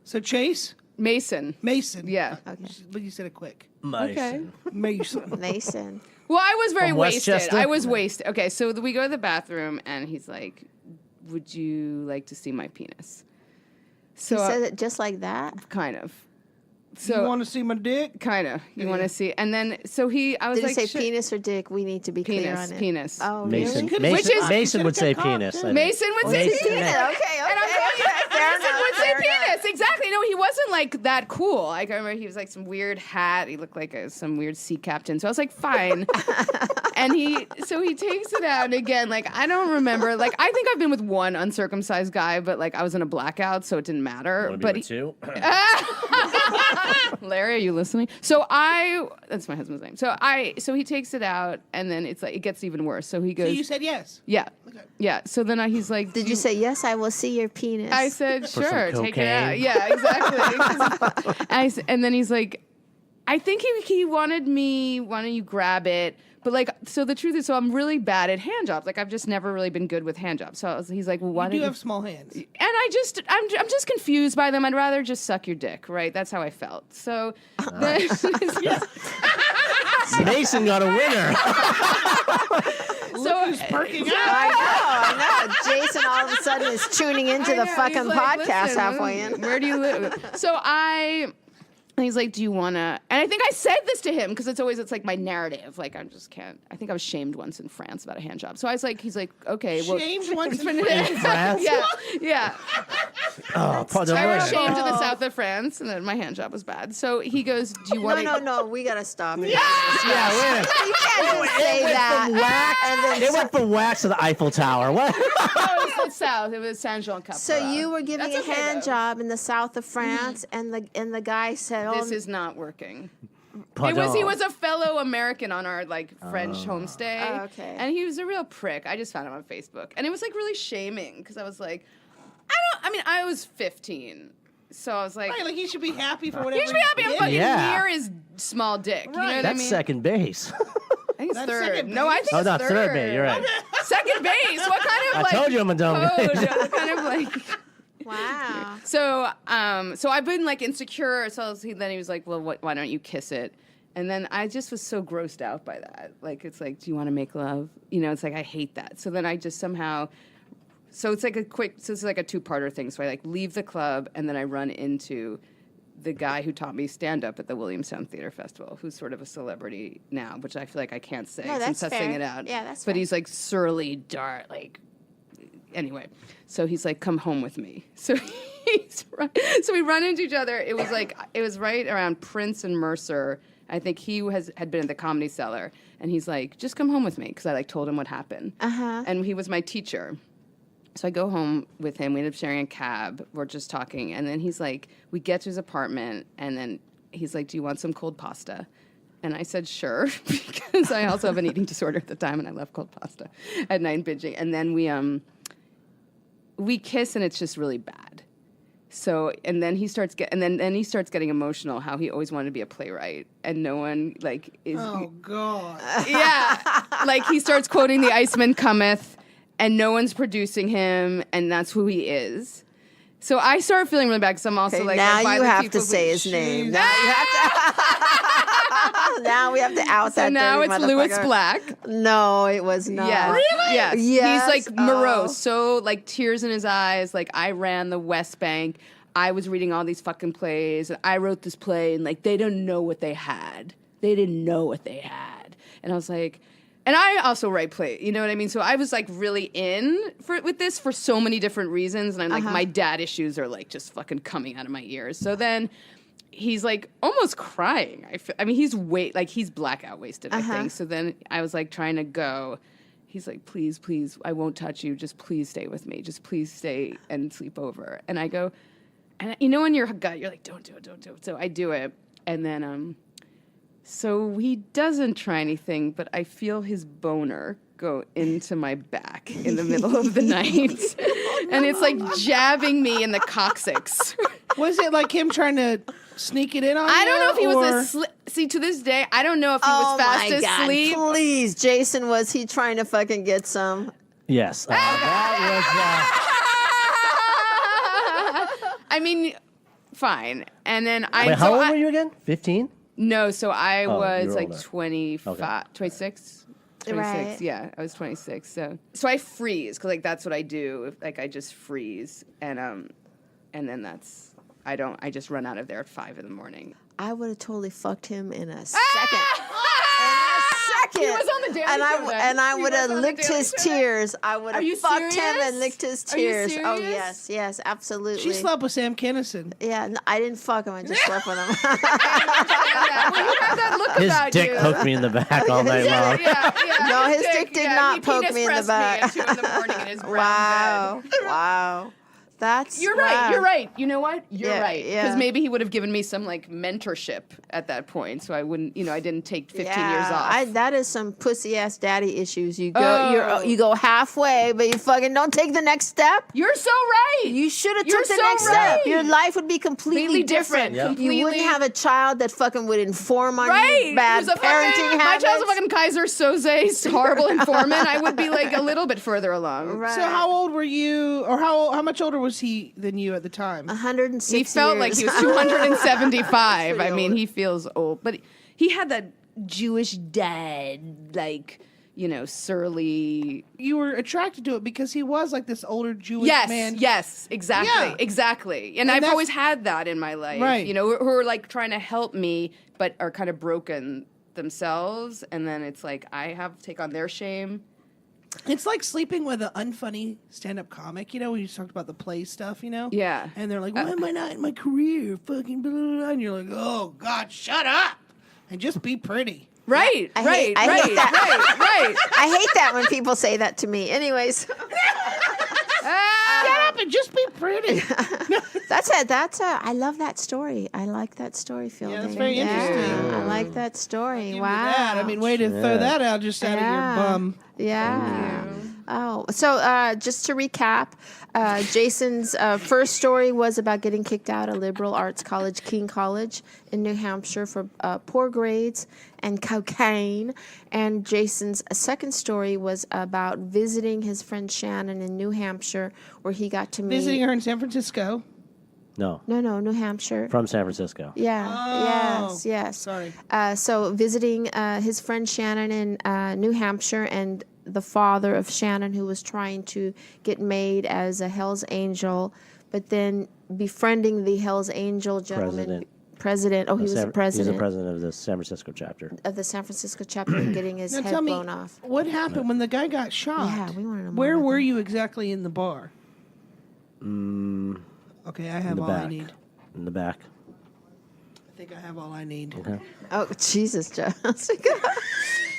So Chase? Mason. Mason. Yeah. Okay. But you said it quick. Okay. Mason. Mason. Well, I was very From wasted. Westchester? I was wasted. Okay, so we go to the bathroom, and he's like, would you like to see my penis? So He said it just like that. kind of. You So want to see my dick? kind of. You want to see? And then so I was Did like, he say "Shit." penis or dick? We need to be clear Penis, on it. penis. Oh, Mason. really? Which Mason, is- Mason would say Cock, penis. too. I think. Mason would say Mason. penis. Okay, okay. And I'm telling you, Fair Mason enough, would say fair enough. penis. Exactly. No, he wasn't like that cool. Like I remember he was like some weird hat. He looked like some weird sea captain. So I was like, fine. And he takes it out, and again, like I don't remember. Like I think I've been with one uncircumcised guy, but like I was in a blackout, so it didn't matter. Wanna be But with two? Larry, are you listening? That's my husband's name. So he takes it out, and then it's like it gets even worse. So he So goes, you said yes. yeah, Okay. yeah. So then he's like, Did you say, yes, I will see your penis? I said, some sure, take it out. cocaine? Yeah, exactly. And then he's like, I think he wanted me, why don't you grab it? But like, so the truth is, so I'm really bad at hand jobs. Like I've just never really been good with hand jobs. So he's like, well, why You don't do you? have small hands. And I'm just confused by them. I'd rather just suck your dick, right? That's how I felt. So then, Mason got a winner. so Who's perking out? I know. Jason all of a sudden is tuning into I the know, fucking he's like, podcast "Listen, halfway in. Where do you live? And he's like, do you want to? And I think I said this to him because it's like my narrative. Like, I just can't. I think I was shamed once in France about a hand job. So he's like, okay. Well, Shamed once in France? yeah, yeah. Oh, pardon I was me. shamed in the south of France, and then my hand job was bad. So he goes, do you want No, we gotta stop it. Yeah, wait. You can't just say that. And then It went from Wax to the Eiffel Tower. What? No, it was the south. It was Saint Jean Cap. So you were giving That's a okay, hand though. job in the south of France, and the guy said, "Oh, This is not working. Pardon. He was a fellow American on our like French homestay. Oh, okay. And he was a real prick. I just found him on Facebook. And it was like really shaming because I was like, I was 15. So I was like, Right, like he should be happy for whatever. you should be happy I'm he did. fucking Yeah. near his small dick. You know what I That's mean? second base. I think it's That's third. second No, I base? think Oh, it's not third base. You're right. Second base. What kind of I like told you I'm a dumb code? guy. What kind of like wow." So I've been like insecure. So then he was like, well, why don't you kiss it? And then I just was so grossed out by that. Like, it's like, do you want to make love? You know, it's like, I hate that. So then I just somehow, so it's like it's like a two-parter thing. So I like leave the club and then I run into the guy who taught me stand-up at the Williamstown Theater Festival, who's sort of a celebrity now, which I feel like I can't say No, since that's testing fair. it out. Yeah, that's But fair. he's like surly, dark, like, anyway, so he's like, come home with me. So so we run into each other. It was right around Prince and Mercer. I think he had been at the Comedy Cellar, and he's like, just come home with me, because I like told him what happened. Uh-huh. And he was my teacher. So I go home with him. We end up sharing a cab. We're just talking. And then he's like, we get to his apartment, and then he's like, do you want some cold pasta? And I said, sure, because I also have an eating disorder at the time, and I love cold pasta at night and binging. And then we kiss, and it's just really bad. So, and then he starts getting emotional, how he always wanted to be a playwright, and no one like is. Oh God. Yeah, like he starts quoting the Iceman Cometh, and no one's producing him, and that's who he is. So I start feeling really bad because I'm also Okay, like, now by you the have people to say who- his name. Jeez. Now you have to. Now we have to out So that. now dirty it's Lewis motherfucker. Black. No, it was not. Yeah. Really? Yes. Yes. He's like morose, Oh. so like tears in his eyes. Like, I ran the West Bank. I was reading all these fucking plays, and I wrote this play, and like they didn't know what they had. They didn't know what they had. And I was like, and I also write plays, you know what I mean? So I was like really with this for so many different reasons, and I'm like, my dad issues are like just fucking coming out of my ears. So then he's like almost crying. I mean, he's blackout wasted, I think. So then I was like trying to go. He's like, please, I won't touch you. Just please stay with me. Just please stay and sleep over. And I go, and you know in your gut, you're like, don't do it. So I do it. And then, so he doesn't try anything, but I feel his boner go into my back in the middle of the night. And it's like jabbing me in the coccyx. Was it like him trying to sneak it in on you? I don't know if he was asleep. See, to this day, I don't know if he was fast asleep. Please, Jason, was he trying to fucking get some? Yes. That I mean, fine. And then was. Wait, how old were you again? 15? No, so I was you were like older. 25, Okay. 26. 26, Right. yeah, I was 26. So I freeze because like that's what I do. Like I just freeze, and then I just run out of there at 5 a.m. I would have totally fucked him in a second. He was on the Daily and Show then. and I He would was have on the licked Daily his Show then. tears. I would Are have you fucked him serious? and licked his Are you tears. Oh serious? yes, absolutely. She slept with Sam Kinison. Yeah, no, I didn't fuck him. I just slept with him. Well, you have that look His about dick you. poked me in the back all night long. Yeah. No, his dick did not he poke penis me in the pressed back. Me at 2 a.m. in his brown Wow, bed. wow. That's You're right. wow. You're right. You know what? You're Yeah, right. yeah. Because maybe he would have given me some like mentorship at that point, so I wouldn't. I didn't take 15 years off. That is some pussy ass daddy issues. You go, you go halfway, but you fucking don't take the next step. You're so right. You should have You're took the so next right. step. Your life would be completely different. Yep. You wouldn't have a child that fucking would inform on Right. you bad Who's a parenting fucking, my habits. child's a fucking Kaiser Soze horrible informant. I would be like a little bit further along. Right. So how old were you, or how much older was he than you at the time? 106 He felt like he was 275. I mean, he feels old, but he had that Jewish dad, like surly. You were attracted to it because he was like this older Jewish man. Yes, exactly, Yeah. exactly. And I've that's- always had that in my life, Right. who are like trying to help me, but are kind of broken themselves. And then it's like I have to take on their shame. It's like sleeping with an unfunny stand-up comic, when you talked about the play stuff, Yeah. And they're like, why am I not in my career? Fucking blah, blah, blah. And you're like, oh, God, shut up. And just be pretty. Right, I right, hate that. right. I hate that when people say that to me. Anyways, Shut up and just be pretty. I love that story. I like that story, Fielding. that's very interesting. I like that story. Give you Wow. that. I mean, way to throw that out just out of your bum. Yeah. Oh, so just to recap, Jason's first story was about getting kicked out of liberal arts college, King College in New Hampshire for poor grades and cocaine. And Jason's second story was about visiting his friend Shannon in New Hampshire, where he got to meet. Visiting her in San Francisco. No, No, New Hampshire. from San Francisco. Yeah. Oh, Yes. sorry. So visiting his friend Shannon in New Hampshire, and the father of Shannon, who was trying to get made as a Hell's Angel, but then befriending the Hell's Angel gentleman. President. Oh, he was the president. He's the president of the San Francisco chapter. Of the San Francisco chapter, and getting his Now head tell me, blown off. what happened when the guy got shot? Yeah, we want to know more Where about were that. you exactly in the bar? Okay, I have the all I back. need. In the back. I think I have all I need. Okay. Oh, Jesus, Joe.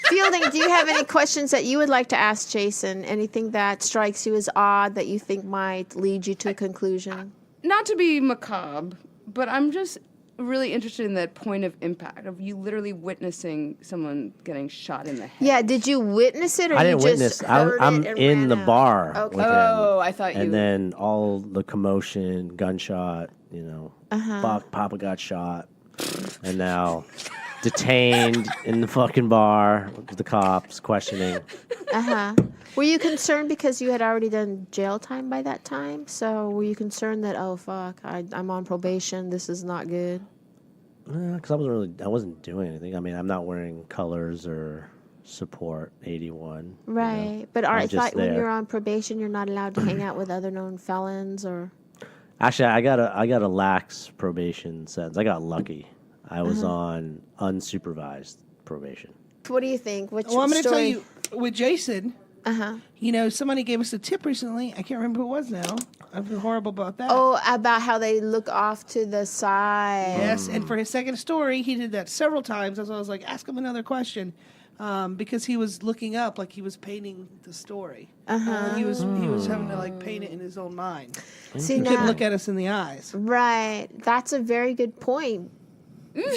Fielding, do you have any questions that you would like to ask Jason? Anything that strikes you as odd that you think might lead you to a conclusion? Not to be macabre, but I'm just really interested in that point of impact of you literally witnessing someone getting shot in the head. Yeah, did you witness it, or I you didn't just witness. heard I'm it and in ran the out? bar Okay. with him. Oh, I thought you. And then all the commotion, gunshot, Papa got shot. And now detained in the fucking bar with the cops questioning. Were you concerned because you had already done jail time by that time? So were you concerned that, oh fuck, I'm on probation, this is not good? Because I wasn't doing anything. I mean, I'm not wearing colors or support 81. Right, but I'm I just thought when there. you're on probation, you're not allowed to hang out with other known felons, or. Actually, I got a lax probation sentence. I got lucky. I was on unsupervised probation. What do you think? Which Well, I'm going to tell story? you, with Jason, somebody gave us a tip recently. I can't remember who it was now. I feel horrible about that. Oh, about how they look off to the side. Yes, and for his second story, he did that several times. As I was like, ask him another question, because he was looking up like he was painting the story. He was having to like paint it in his own mind. See, He couldn't now, look at us in the eyes. right. That's a very good point.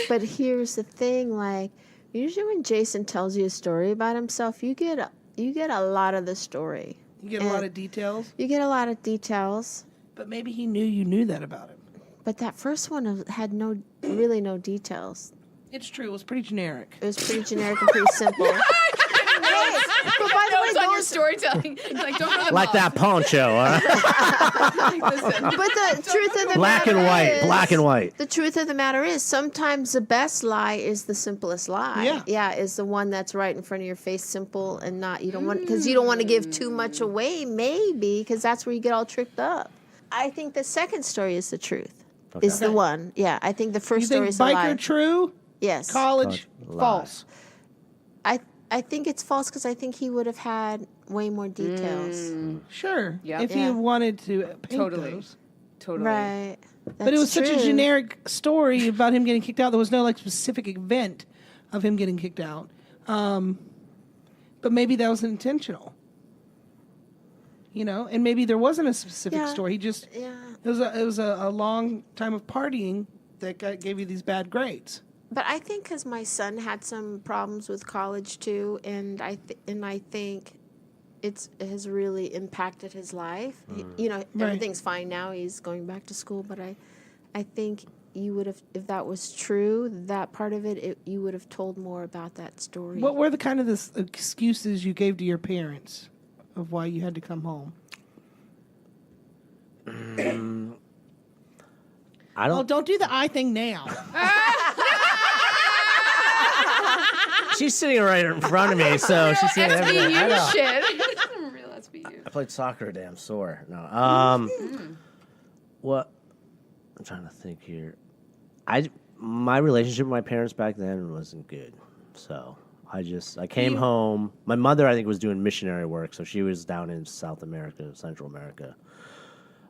But here's the thing, like, usually when Jason tells you a story about himself, you get a lot of the story. You get a lot of details. You get a lot of details. But maybe he knew you knew that about him. But that first one had really no details. It's true. It was pretty generic. It was pretty generic and pretty simple. But by the way, on your storytelling. Like, don't go to the Like mall. that poncho, huh? Listen. But the truth of the Black matter and white, is, black and white. The truth of the matter is, sometimes the best lie is the simplest lie. Yeah. Is the one that's right in front of your face, simple and not. You don't want because you don't want to give too much away, maybe because that's where you get all tricked up. I think the second story is the truth. Okay. Is the one. Yeah, I think the first You story think is a lie. biker true? Yes. College Lie. false. I think it's false because I think he would have had way more details. Sure. Yep. If he Yeah. wanted to paint Totally. those. Totally. Right. But it was such a That's true. generic story about him getting kicked out. There was no like specific event of him getting kicked out. But maybe that was intentional. You know, and maybe there wasn't a specific Yeah. story. He just Yeah. it was a long time of partying that gave you these bad grades. But I think because my son had some problems with college too, and I think it has really impacted his life. You know, everything's fine now. He's going back to school, but I think you would have, if that was true, that part of it, you would have told more about that story. What were the kind of the excuses you gave to your parents of why you had to come home? I don't. Oh, don't do the eye thing now. She's sitting right in front of me, so she's seeing everything. I SVU know. shit. Real SVU. I played soccer, damn sore. No. What? I'm trying to think here. My relationship with my parents back then wasn't good, so I came home. My mother, I think, was doing missionary work, so she was down in South America, Central America.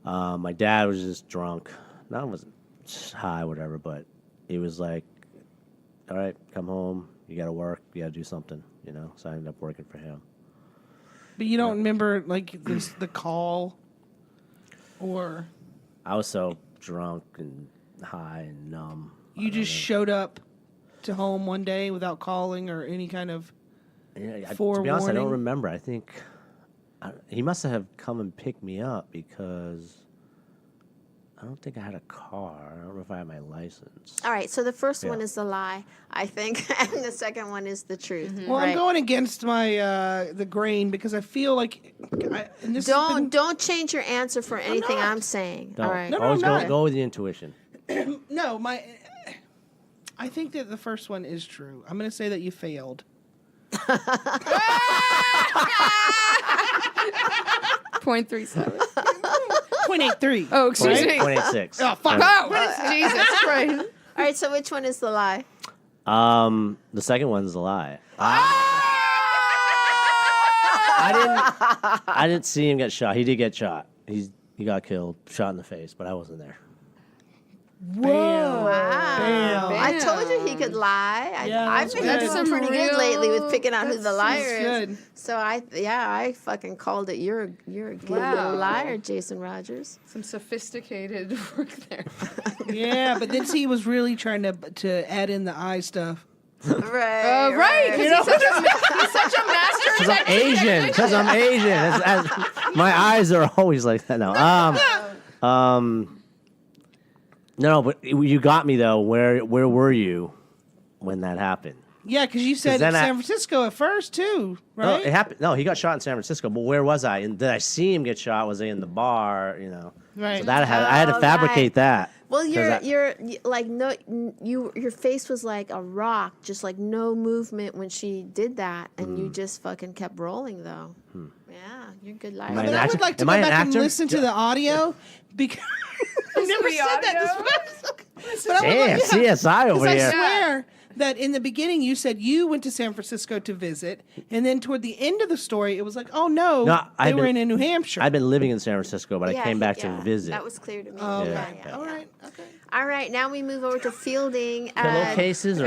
My dad was just drunk. No, I wasn't high, whatever, but he was like, "All right, come home. You got to work. You got to do something." You know, so I ended up working for him. But you don't remember like the call, or I was so drunk and high and numb. you just showed up to home one day without calling or any kind of. Yeah, to be honest, I forewarning. don't remember. I think he must have come and picked me up because I don't think I had a car. I don't know if I had my license. All right, so the first one Yeah. is the lie, I think, and the second one is the truth. Well, right? I'm going against my the grain because I feel like, and this has been- Don't change your answer for anything not. I'm saying. No, All right. No, always I'm not. go with the intuition. no, I think that the first one is true. I'm going to say that you failed. 0.37. 0.83. Oh, excuse me. 26. Oh, fuck. Oh, Jesus Christ. All right, so which one is the lie? The second one's a lie. I didn't see him get shot. He did get shot. He got killed, shot in the face, but I wasn't there. Whoa. Wow. Bam. I told you he could lie. Yeah, I've that's been good. doing That's pretty some good lately with real- picking out who the liar is. good. So I fucking called it. You're a good Wow. little liar, Jason Rogers. Some sophisticated work there. Yeah, but then he was really trying to add in the eye stuff. Right. Right, because he's such a master Because I'm Asian. Because I'm Asian. My eyes are always like that. No, but you got me though. Where were you when that happened? Yeah, because you said then San Francisco at first too, No, right? it happened. No, he got shot in San Francisco. But where was I? And did I see him get shot? Was I in the bar? You know. Right. So that I had to Oh, fabricate that. Well, 'Cause you're like no, your face was like a rock, just like no movement when she did that, and you just fucking kept rolling though. Yeah, you're a good liar. Am I But an I actor? would like to Am go I an back and actor? listen to the audio because I've never the said that. audio? But I would Damn, like- CSI over Because I here. swear that in the beginning you said you went to San Francisco to visit, and then toward the end of the story it was like, oh no, No, they were in New Hampshire. I've been living in San Francisco, but I Yeah, came back to yeah, visit. That was clear to me. Oh, okay. Yeah. All right. Okay. All right, now we move over to fielding. Pillowcases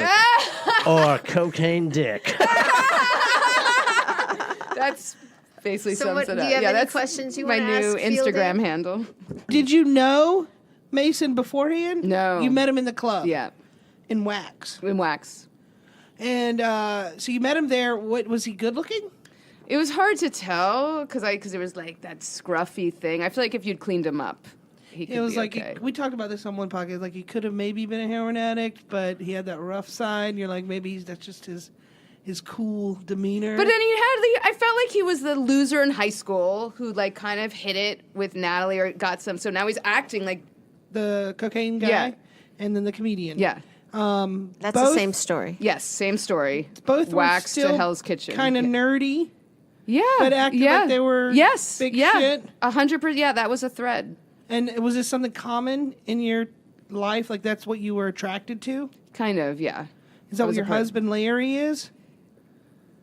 or cocaine dick. That's basically So sums what- it do up. you have Yeah, any that's questions you my wanna new ask Instagram Fielding? handle. Did you know Mason beforehand? No. You met him in the club. Yeah. in wax. In wax. And so you met him there. What was he good looking? It was hard to tell because it was like that scruffy thing. I feel like if you'd cleaned him up, he could It was be like okay. we talked about this on one podcast. Like he could have maybe been a heroin addict, but he had that rough side. And you're like, maybe that's just his cool demeanor. But then I felt like he was the loser in high school who like kind of hit it with Natalie or got some. So now he's acting like the cocaine guy, Yeah. and then the comedian. yeah. That's both- the same story. Yes, same story. Both were Wax still to Hell's Kitchen. kind of nerdy, Yeah. but acted like they were yes, big yeah, shit. 100%. Yeah, that was a thread. And was this something common in your life? Like that's what you were attracted to? Kind of, yeah. Is that what was your a part- husband Larry is?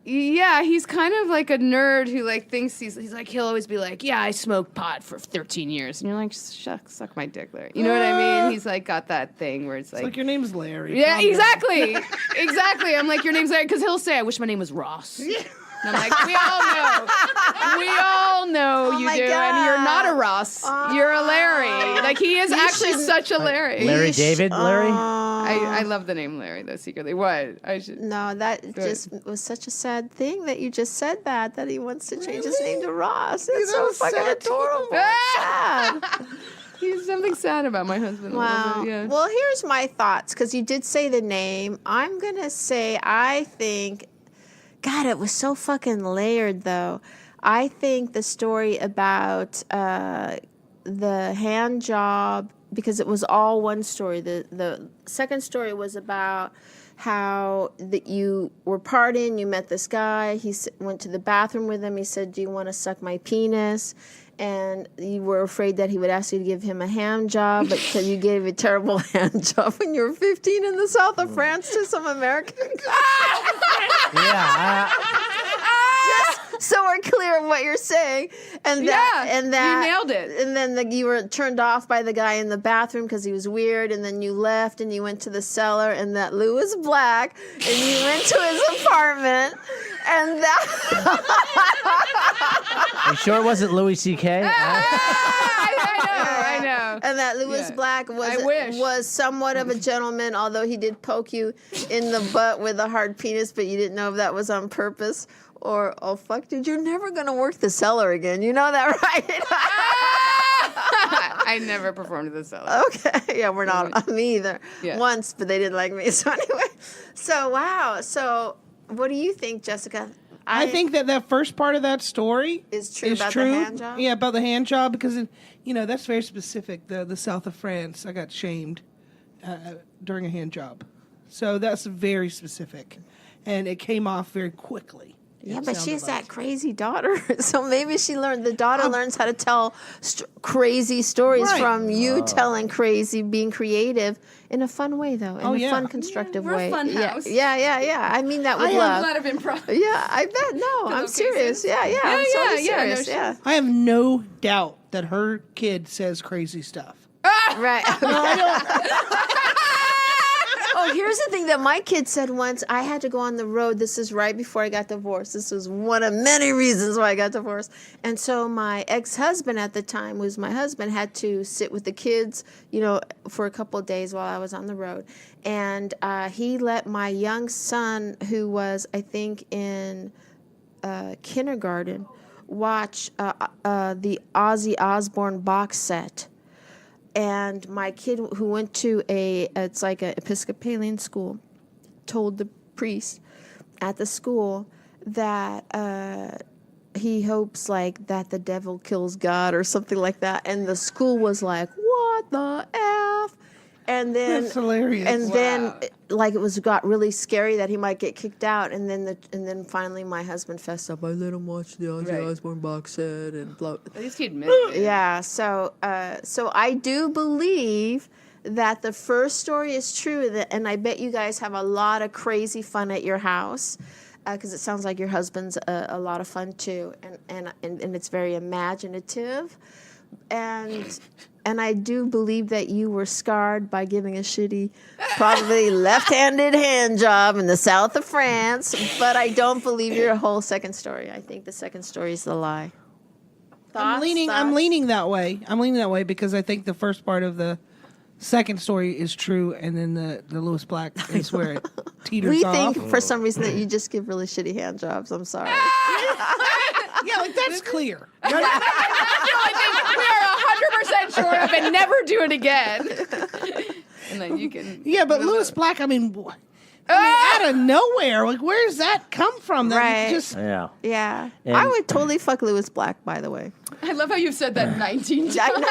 Yeah, he's kind of like a nerd who like thinks he's like he'll always be like, yeah, I smoked pot for 13 years, and you're like, shucks, suck my dick, Larry. You know what I mean? He's like got that thing where it's It's like your name's Larry. yeah, Calm down. exactly, exactly. I'm like, your name's Larry because he'll say, I wish my name was Ross. And I'm like, we all know you my do, and you're not a Ross. You're a Larry. Like he is actually shouldn't- such a Larry. Larry David, Larry? I love the name Larry though. Secretly, what I should. No, that just was such a sad thing that you just said that he wants to change his name to Ross. It's so was fucking sad too. adorable. Sad. He's something sad about my husband. A Wow. little bit, yeah. Well, here's my thoughts because you did say the name. I'm gonna say I think, God, it was so fucking layered though. I think the story about the hand job, because it was all one story. The second story was about how that you were partying, you met this guy, went to the bathroom with him, he said, do you want to suck my penis? And you were afraid that he would ask you to give him a hand job, but so you gave a terrible hand job when you were 15 in the south of France to some American guy. Yeah. So we're clear on what you're saying, and that, Yeah, and that, you nailed it. And then you were turned off by the guy in the bathroom because he was weird, and then you left and you went to the cellar, and that Lou was black, and you went to his apartment, and that. You sure it wasn't Louis C.K.? I know. And that Louis Yeah. Black I wish. was somewhat of a gentleman, although he did poke you in the butt with a hard penis, but you didn't know if that was on purpose or, oh, fuck, dude, you're never going to work the cellar again. You know that, right? I never performed at the cellar. Okay. Yeah, we're not. Me either. Yeah. Once, but they didn't like me. So anyway. So, wow. So what do you think, Jessica? I think that first part of that story Is true about the hand job? Yeah, about the hand job because that's very specific. The south of France, I got shamed during a hand job, so that's very specific, and it came off very quickly. Yeah, It but she sounded has like. that crazy daughter. So maybe the daughter learns how to tell crazy stories Right. from you telling being creative in a fun way, though, in a fun, constructive we're a way. fun Yeah, house. yeah. I mean that with I have a love. lot of improv. Yeah, I bet. No, I'm serious. cases. Yeah. I'm Yeah, totally yeah, no, serious. she- Yeah. I have no doubt that her kid says crazy stuff. Right. Oh, here's the thing that my kid said once. I had to go on the road. This is right before I got divorced. This was one of many reasons why I got divorced. And so my ex-husband at the time, was my husband, had to sit with the kids, for a couple of days while I was on the road. And he let my young son, who was, I think, in kindergarten, watch the Ozzy Osbourne box set. And my kid, who went to it's like an Episcopalian school, told the priest at the school that he hopes that the devil kills God or something like that. And the school was like, what the F? And then That's hilarious. And then it got really scary that he might get kicked out. And then finally my husband fessed up. I let him watch the Ozzy Osbourne box set and blah. At least he admitted it. Yeah, so I do believe that the first story is true, and I bet you guys have a lot of crazy fun at your house, because it sounds like your husband's a lot of fun too, and it's very imaginative, and I do believe that you were scarred by giving a shitty, probably left-handed hand job in the south of France, but I don't believe your whole second story. I think the second story is the lie. I'm leaning that way. I'm leaning that way because I think the first part of the second story is true, and then the Lewis Black is where it teeters We off. think for some reason that you just give really shitty hand jobs. I'm sorry. Yeah, like that's clear. We are 100% sure of and never do it again. And then you can. Yeah, but Lewis Black, I mean, out of nowhere, like where does that come from? That Right. just Yeah. Yeah. And- I would totally fuck Lewis Black, by the way. I love how you've said that 19 times. I know.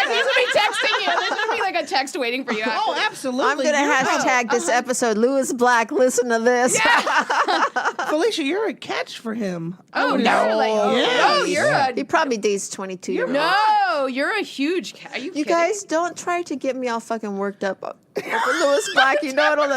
He's gonna be texting you. There's gonna be like a text waiting for you. oh, absolutely. I'm going to You're hashtag this episode, Lewis Black, listen to this. Felicia, you're a catch for him. Oh no! Yes. Oh, you're He a probably dates 22-year-olds. no. You're a huge. Are you You kidding? guys don't try to get me all fucking worked up over Lewis Black. You know it all.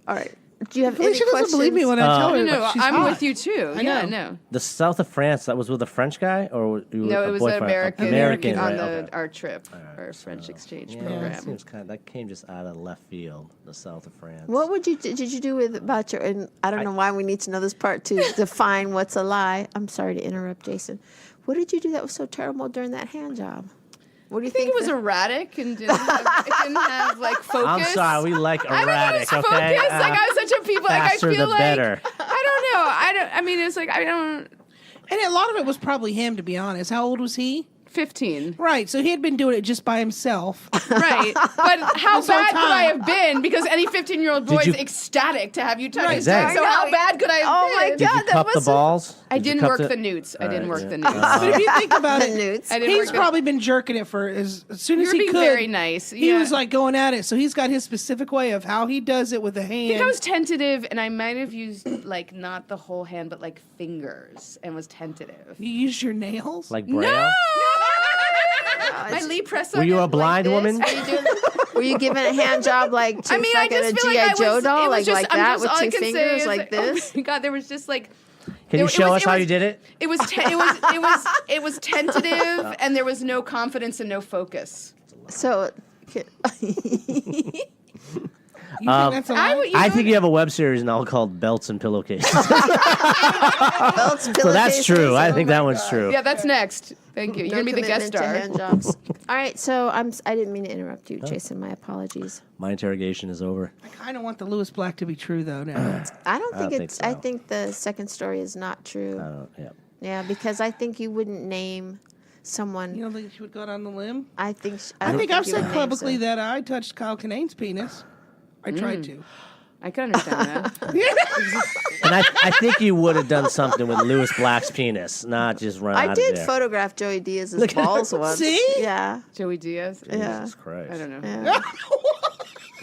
All right. Do you have Felicia any doesn't questions? believe me when I tell her. No, she's I'm hot. with you too. Yeah, no. The south of France, that was with a French guy? Or No, it was an boyfriend? American on right, the okay. our trip, our French exchange Yeah, program. it seems that came just out of left field, the south of France. What did you do with about your? And I don't know why we need to know this part to define what's a lie. I'm sorry to interrupt, Jason. What did you do that was so terrible during that hand job? What do you I think it was that- erratic and didn't have like focus. I'm sorry, we like erratic, I was okay? focused. Like I was such a people. Like I faster feel the like better. I don't know. I mean, it's like I don't. And a lot of it was probably him, to be honest. How old was he? 15. Right, so he had been doing it just by himself. Right. But how This whole bad could I time. have been? Because any 15-year-old boy you- is ecstatic to have you touch his Exactly. dick. So how bad could I have Oh been? my Did you God, that cup the was balls? I Did you didn't cup work the- the newts. I didn't Alright, work yeah. the newts. But if you think about The it, newts. I didn't he's work the- probably been jerking it for as soon as You're he being could. very nice. He Yeah. was like going at it, so he's got his specific way of how he does it with the I hand. think I was tentative, and I might have used like not the whole hand, but like fingers, and was tentative. You used your nails? Like Braille? My Lee press. Were you a blind woman? Were you giving a hand job like to I mean, I fucking just a feel G.I. like I Joe was, doll, it was like just, that I'm just, with all I two can say fingers is, like this? Oh my God, there was just like. Can you it show was- us it how was- you did it? It was tentative, and there was no confidence and no focus. So, You think that's a lie? I think you have a web series now called Belts and Pillowcases. belts, So that's pillowcases. true. I Oh think my that one's God. true. Yeah, that's next. Thank you. You're No gonna be the guest commitment to star. hand jobs. All right, so I didn't mean to interrupt you, Jason. My apologies. My interrogation is over. I kind of want the Lewis Black to be true, though, now. I don't think think it's. so. I think the second story is not true. Yeah. Yeah, because I think you wouldn't name someone. You don't think she would go out on the limb? I think. I think I've you would said name publicly some- that I touched Kyle Kinane's penis. I tried to. I can understand that. And I think you would have done something with Lewis Black's penis, not just run out I of did there. photograph Joey Diaz's balls once. See? Yeah. Joey Diaz. Yeah. Jesus Christ. I don't know. Yeah.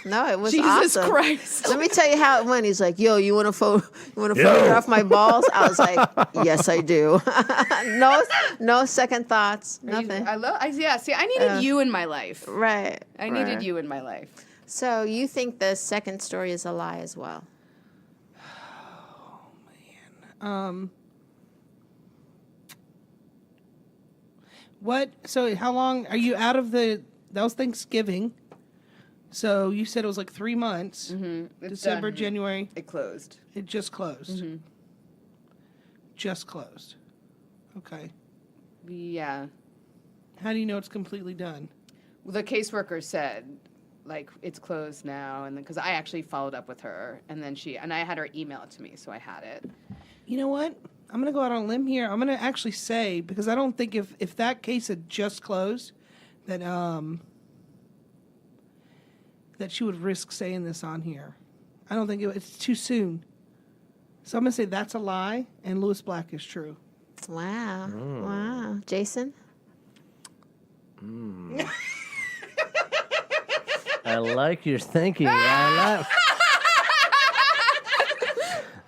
No, it was Jesus awesome. Christ. Let me tell you how it went. He's like, "Yo, you want to photograph my balls?" I was like, "Yes, I do." no second thoughts, nothing. Yeah. See, I needed you in my life. Right. I needed right. you in my life. So you think the second story is a lie as well? What? So how long are you out of the? That was Thanksgiving. So you said it was like 3 months. Mm-hmm. December, January. It closed. It just closed. Just closed. Okay. Yeah. How do you know it's completely done? Well, the caseworker said, like, it's closed now, and because I actually followed up with her, and then I had her email it to me, so I had it. You know what? I'm going to go out on a limb here. I'm going to actually say, because I don't think if that case had just closed, that she would risk saying this on here. I don't think it's too soon. So I'm going to say that's a lie, and Lewis Black is true. Wow. Wow. Jason? I like your thinking.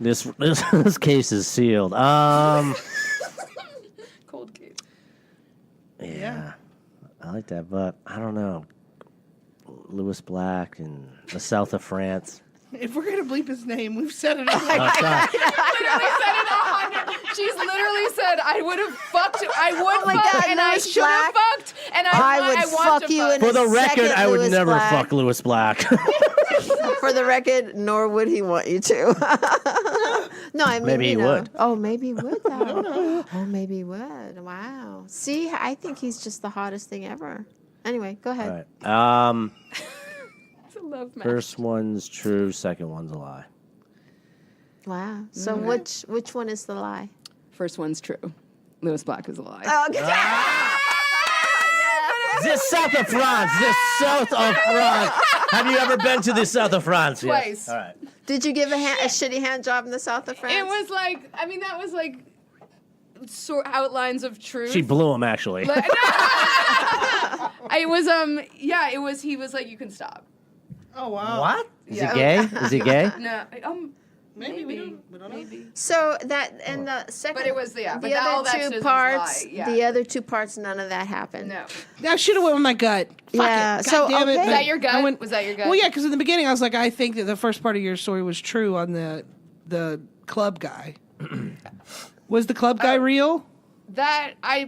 This case is sealed. Cold case. Yeah. I like that, but I don't know. Lewis Black and the south of France. If we're going to bleep his name, we've said it all. Literally said it 100. She's literally said, I would have fucked, I would my fuck, God, and I Lewis should have Black. fucked, and I would want fuck to you fuck. in For the record, second, I would Lewis never Black. fuck Lewis Black. For the record, nor would he want you to. No, I mean, Maybe he would. Oh, maybe he would, though. Oh, maybe he would. Wow. See, I think he's just the hottest thing ever. Anyway, go ahead. All right. It's a love match. First one's true. Second one's a lie. Wow. So which one is the lie? First one's true. Lewis Black is a lie. Oh, okay. The south of France. The south of France. Have you ever been to the south of France? Twice. Yes. All right. Did you give a shitty hand job in the south of France? It was like, I mean, that was like outlines of truth. She blew him, actually. It was, it was, he was like, you can stop. Oh wow. What? Is Yeah. he gay? Is he gay? No, Maybe we don't know. Maybe. So that and the second, But it was, yeah, but the all other that two just was parts, lie, yeah. the other two parts, none of that happened. No. I should have went with my gut. Fuck Yeah, it. so, God damn it. okay. Was but that your I gut? Was that your gut? Well, yeah, because in the beginning I was like, I think that the first part of your story was true on the club guy. Was the club guy real?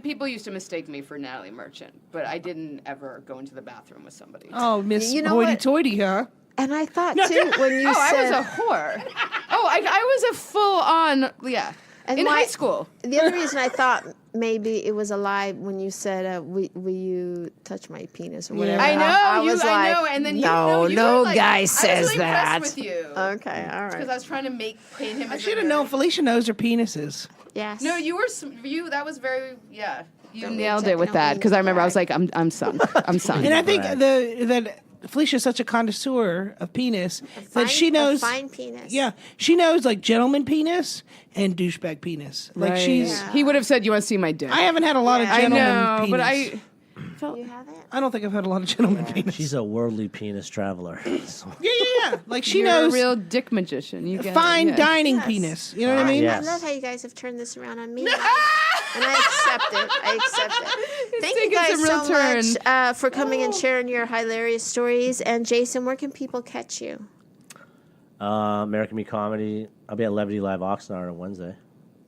People used to mistake me for Natalie Merchant, but I didn't ever go into the bathroom with somebody. Oh, Miss You know what? Hoity-toity, huh? And I thought too when you I said was a whore. I was a full on, yeah. And in why- high school. the other reason I thought maybe it was a lie when you said, "Will you touch my penis?" or whatever. I know, I you, was I like, know, and then no, you no were like, guy I was says really that. impressed with you. Okay, all Because right. I was trying to paint him. I as should a have known. nerd. Felicia knows her penises. Yes. No, you were that was very yeah. You Don't nailed mean it with to- that don't because I mean to remember I was brag. like I'm sunk. I'm sunk. And I think Brag. that Felicia's such a connoisseur of penis that she knows. a fine penis. Yeah, she knows like gentleman penis and douchebag penis. Like Right. she's. Yeah. He would have said, "You want to see my dick?" I haven't had a lot of Yeah. I gentleman know, penis. but I You have it. I don't think I've had a lot of gentleman penis. She's a worldly penis traveler. So- Yeah. Like she you're knows a real dick magician. You get fine it, yeah. dining Yes. penis. You know what I mean? Yes. I love how you guys have turned this around on me. And I accept it. Thank you taking guys some real so much for coming and sharing your hilarious stories. And Jason, where can people catch you? American Me Comedy. I'll be at Levity Live Oxnard on Wednesday.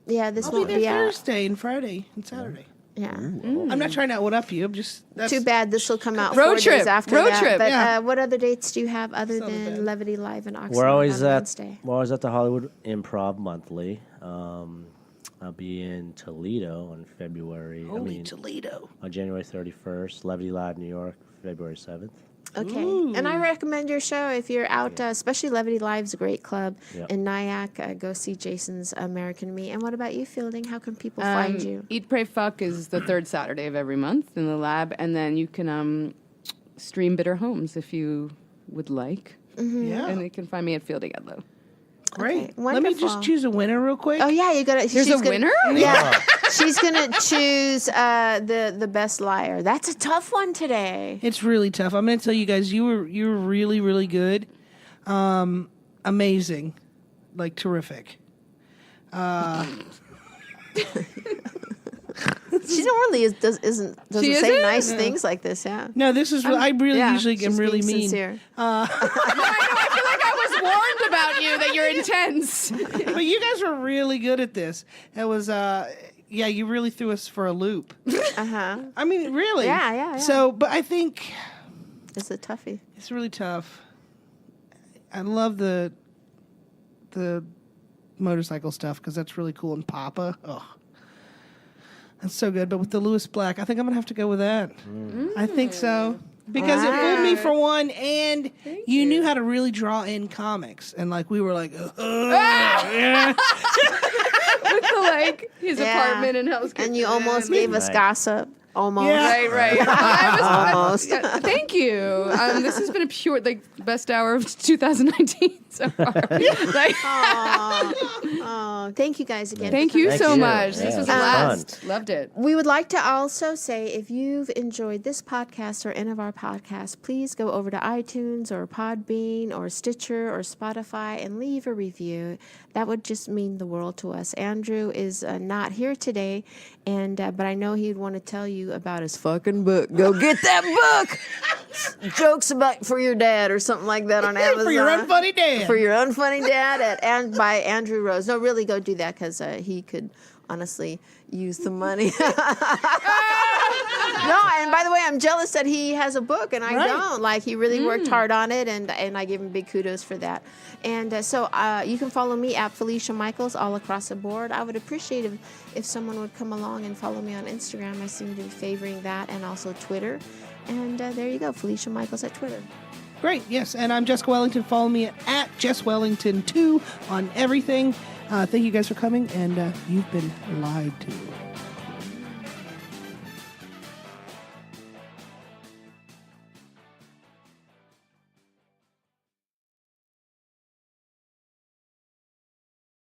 Yeah, this I'll be won't there be out. Thursday and Friday and Saturday. Yeah. I'm not trying to one up you. I'm just that's, Too bad this will come out Road 4 trip. days after Road that. trip. But Yeah. what other dates do you have other Son of a than bitch. Levity Live in Oxnard We're always on at Wednesday? the Hollywood Improv Monthly. I'll be in Toledo on February. Holy Toledo. On January 31st. Levity Live, New York, February 7th. Okay. And I recommend your show if you're out, especially Levity Live's a great club Yep. in Nyack. Go see Jason's American Me. And what about you, Fielding? How can people find you? Eat, Pray, Fuck is the third Saturday of every month in the lab, and then you can stream Bitter Homes if you would like, Yeah. and you can find me at Fielding Edlow. Great. Okay, Let me just wonderful. choose a winner real quick. Oh yeah, you got to. There's a winner? Yeah, she's gonna choose the best liar. That's a tough one today. It's really tough. I'm going to tell you guys, you were really, really good. Amazing. Like, terrific. She normally doesn't She say isn't? nice things like this. Yeah. No, this is, I really yeah, usually am She's really being mean. sincere. I feel like I was warned about you that you're intense. But you guys were really good at this. It was, yeah, you really threw us for a loop. Uh-huh. I mean, really. Yeah. So, but I think It's a toughie. it's really tough. I love the motorcycle stuff because that's really cool. And Papa, oh, that's so good. But with the Lewis Black, I think I'm gonna have to go with that. I think so because it fooled me for one, and you knew how to really draw in comics, and like we were like, yeah. With the, like, his Yeah. apartment in Hell's Kitchen. And you almost gave us Right. gossip. Almost. Yeah. Right. Almost. Thank you. This has been a pure, like, best hour of 2019 so far. Like, Oh, thank you guys again. thank for you coming. so Thank you. much. This Yeah, was it a was blast. Loved it. We would like to also say if you've enjoyed this podcast or any of our podcasts, please go over to iTunes or Podbean or Stitcher or Spotify and leave a review. That would just mean the world to us. Andrew is not here today, and but I know he'd want to tell you about his fucking book. Go get that book. Jokes about for your dad or something like that on Amazon. For your unfunny dad. For your unfunny dad and by Andrew Rose. No, really go do that because he could honestly use the money. No, and by the way, I'm jealous that he has a book and I Right. don't. Like, he really worked hard on it, and I give him big kudos for that. And so you can follow me at Felicia Michaels all across the board. I would appreciate if someone would come along and follow me on Instagram. I seem to be favoring that, and also Twitter. And there you go, Felicia Michaels at Twitter. Great, yes. And I'm Jessica Wellington. Follow me at Jess Wellington2 on everything. Thank you guys for coming, and you've been lied to.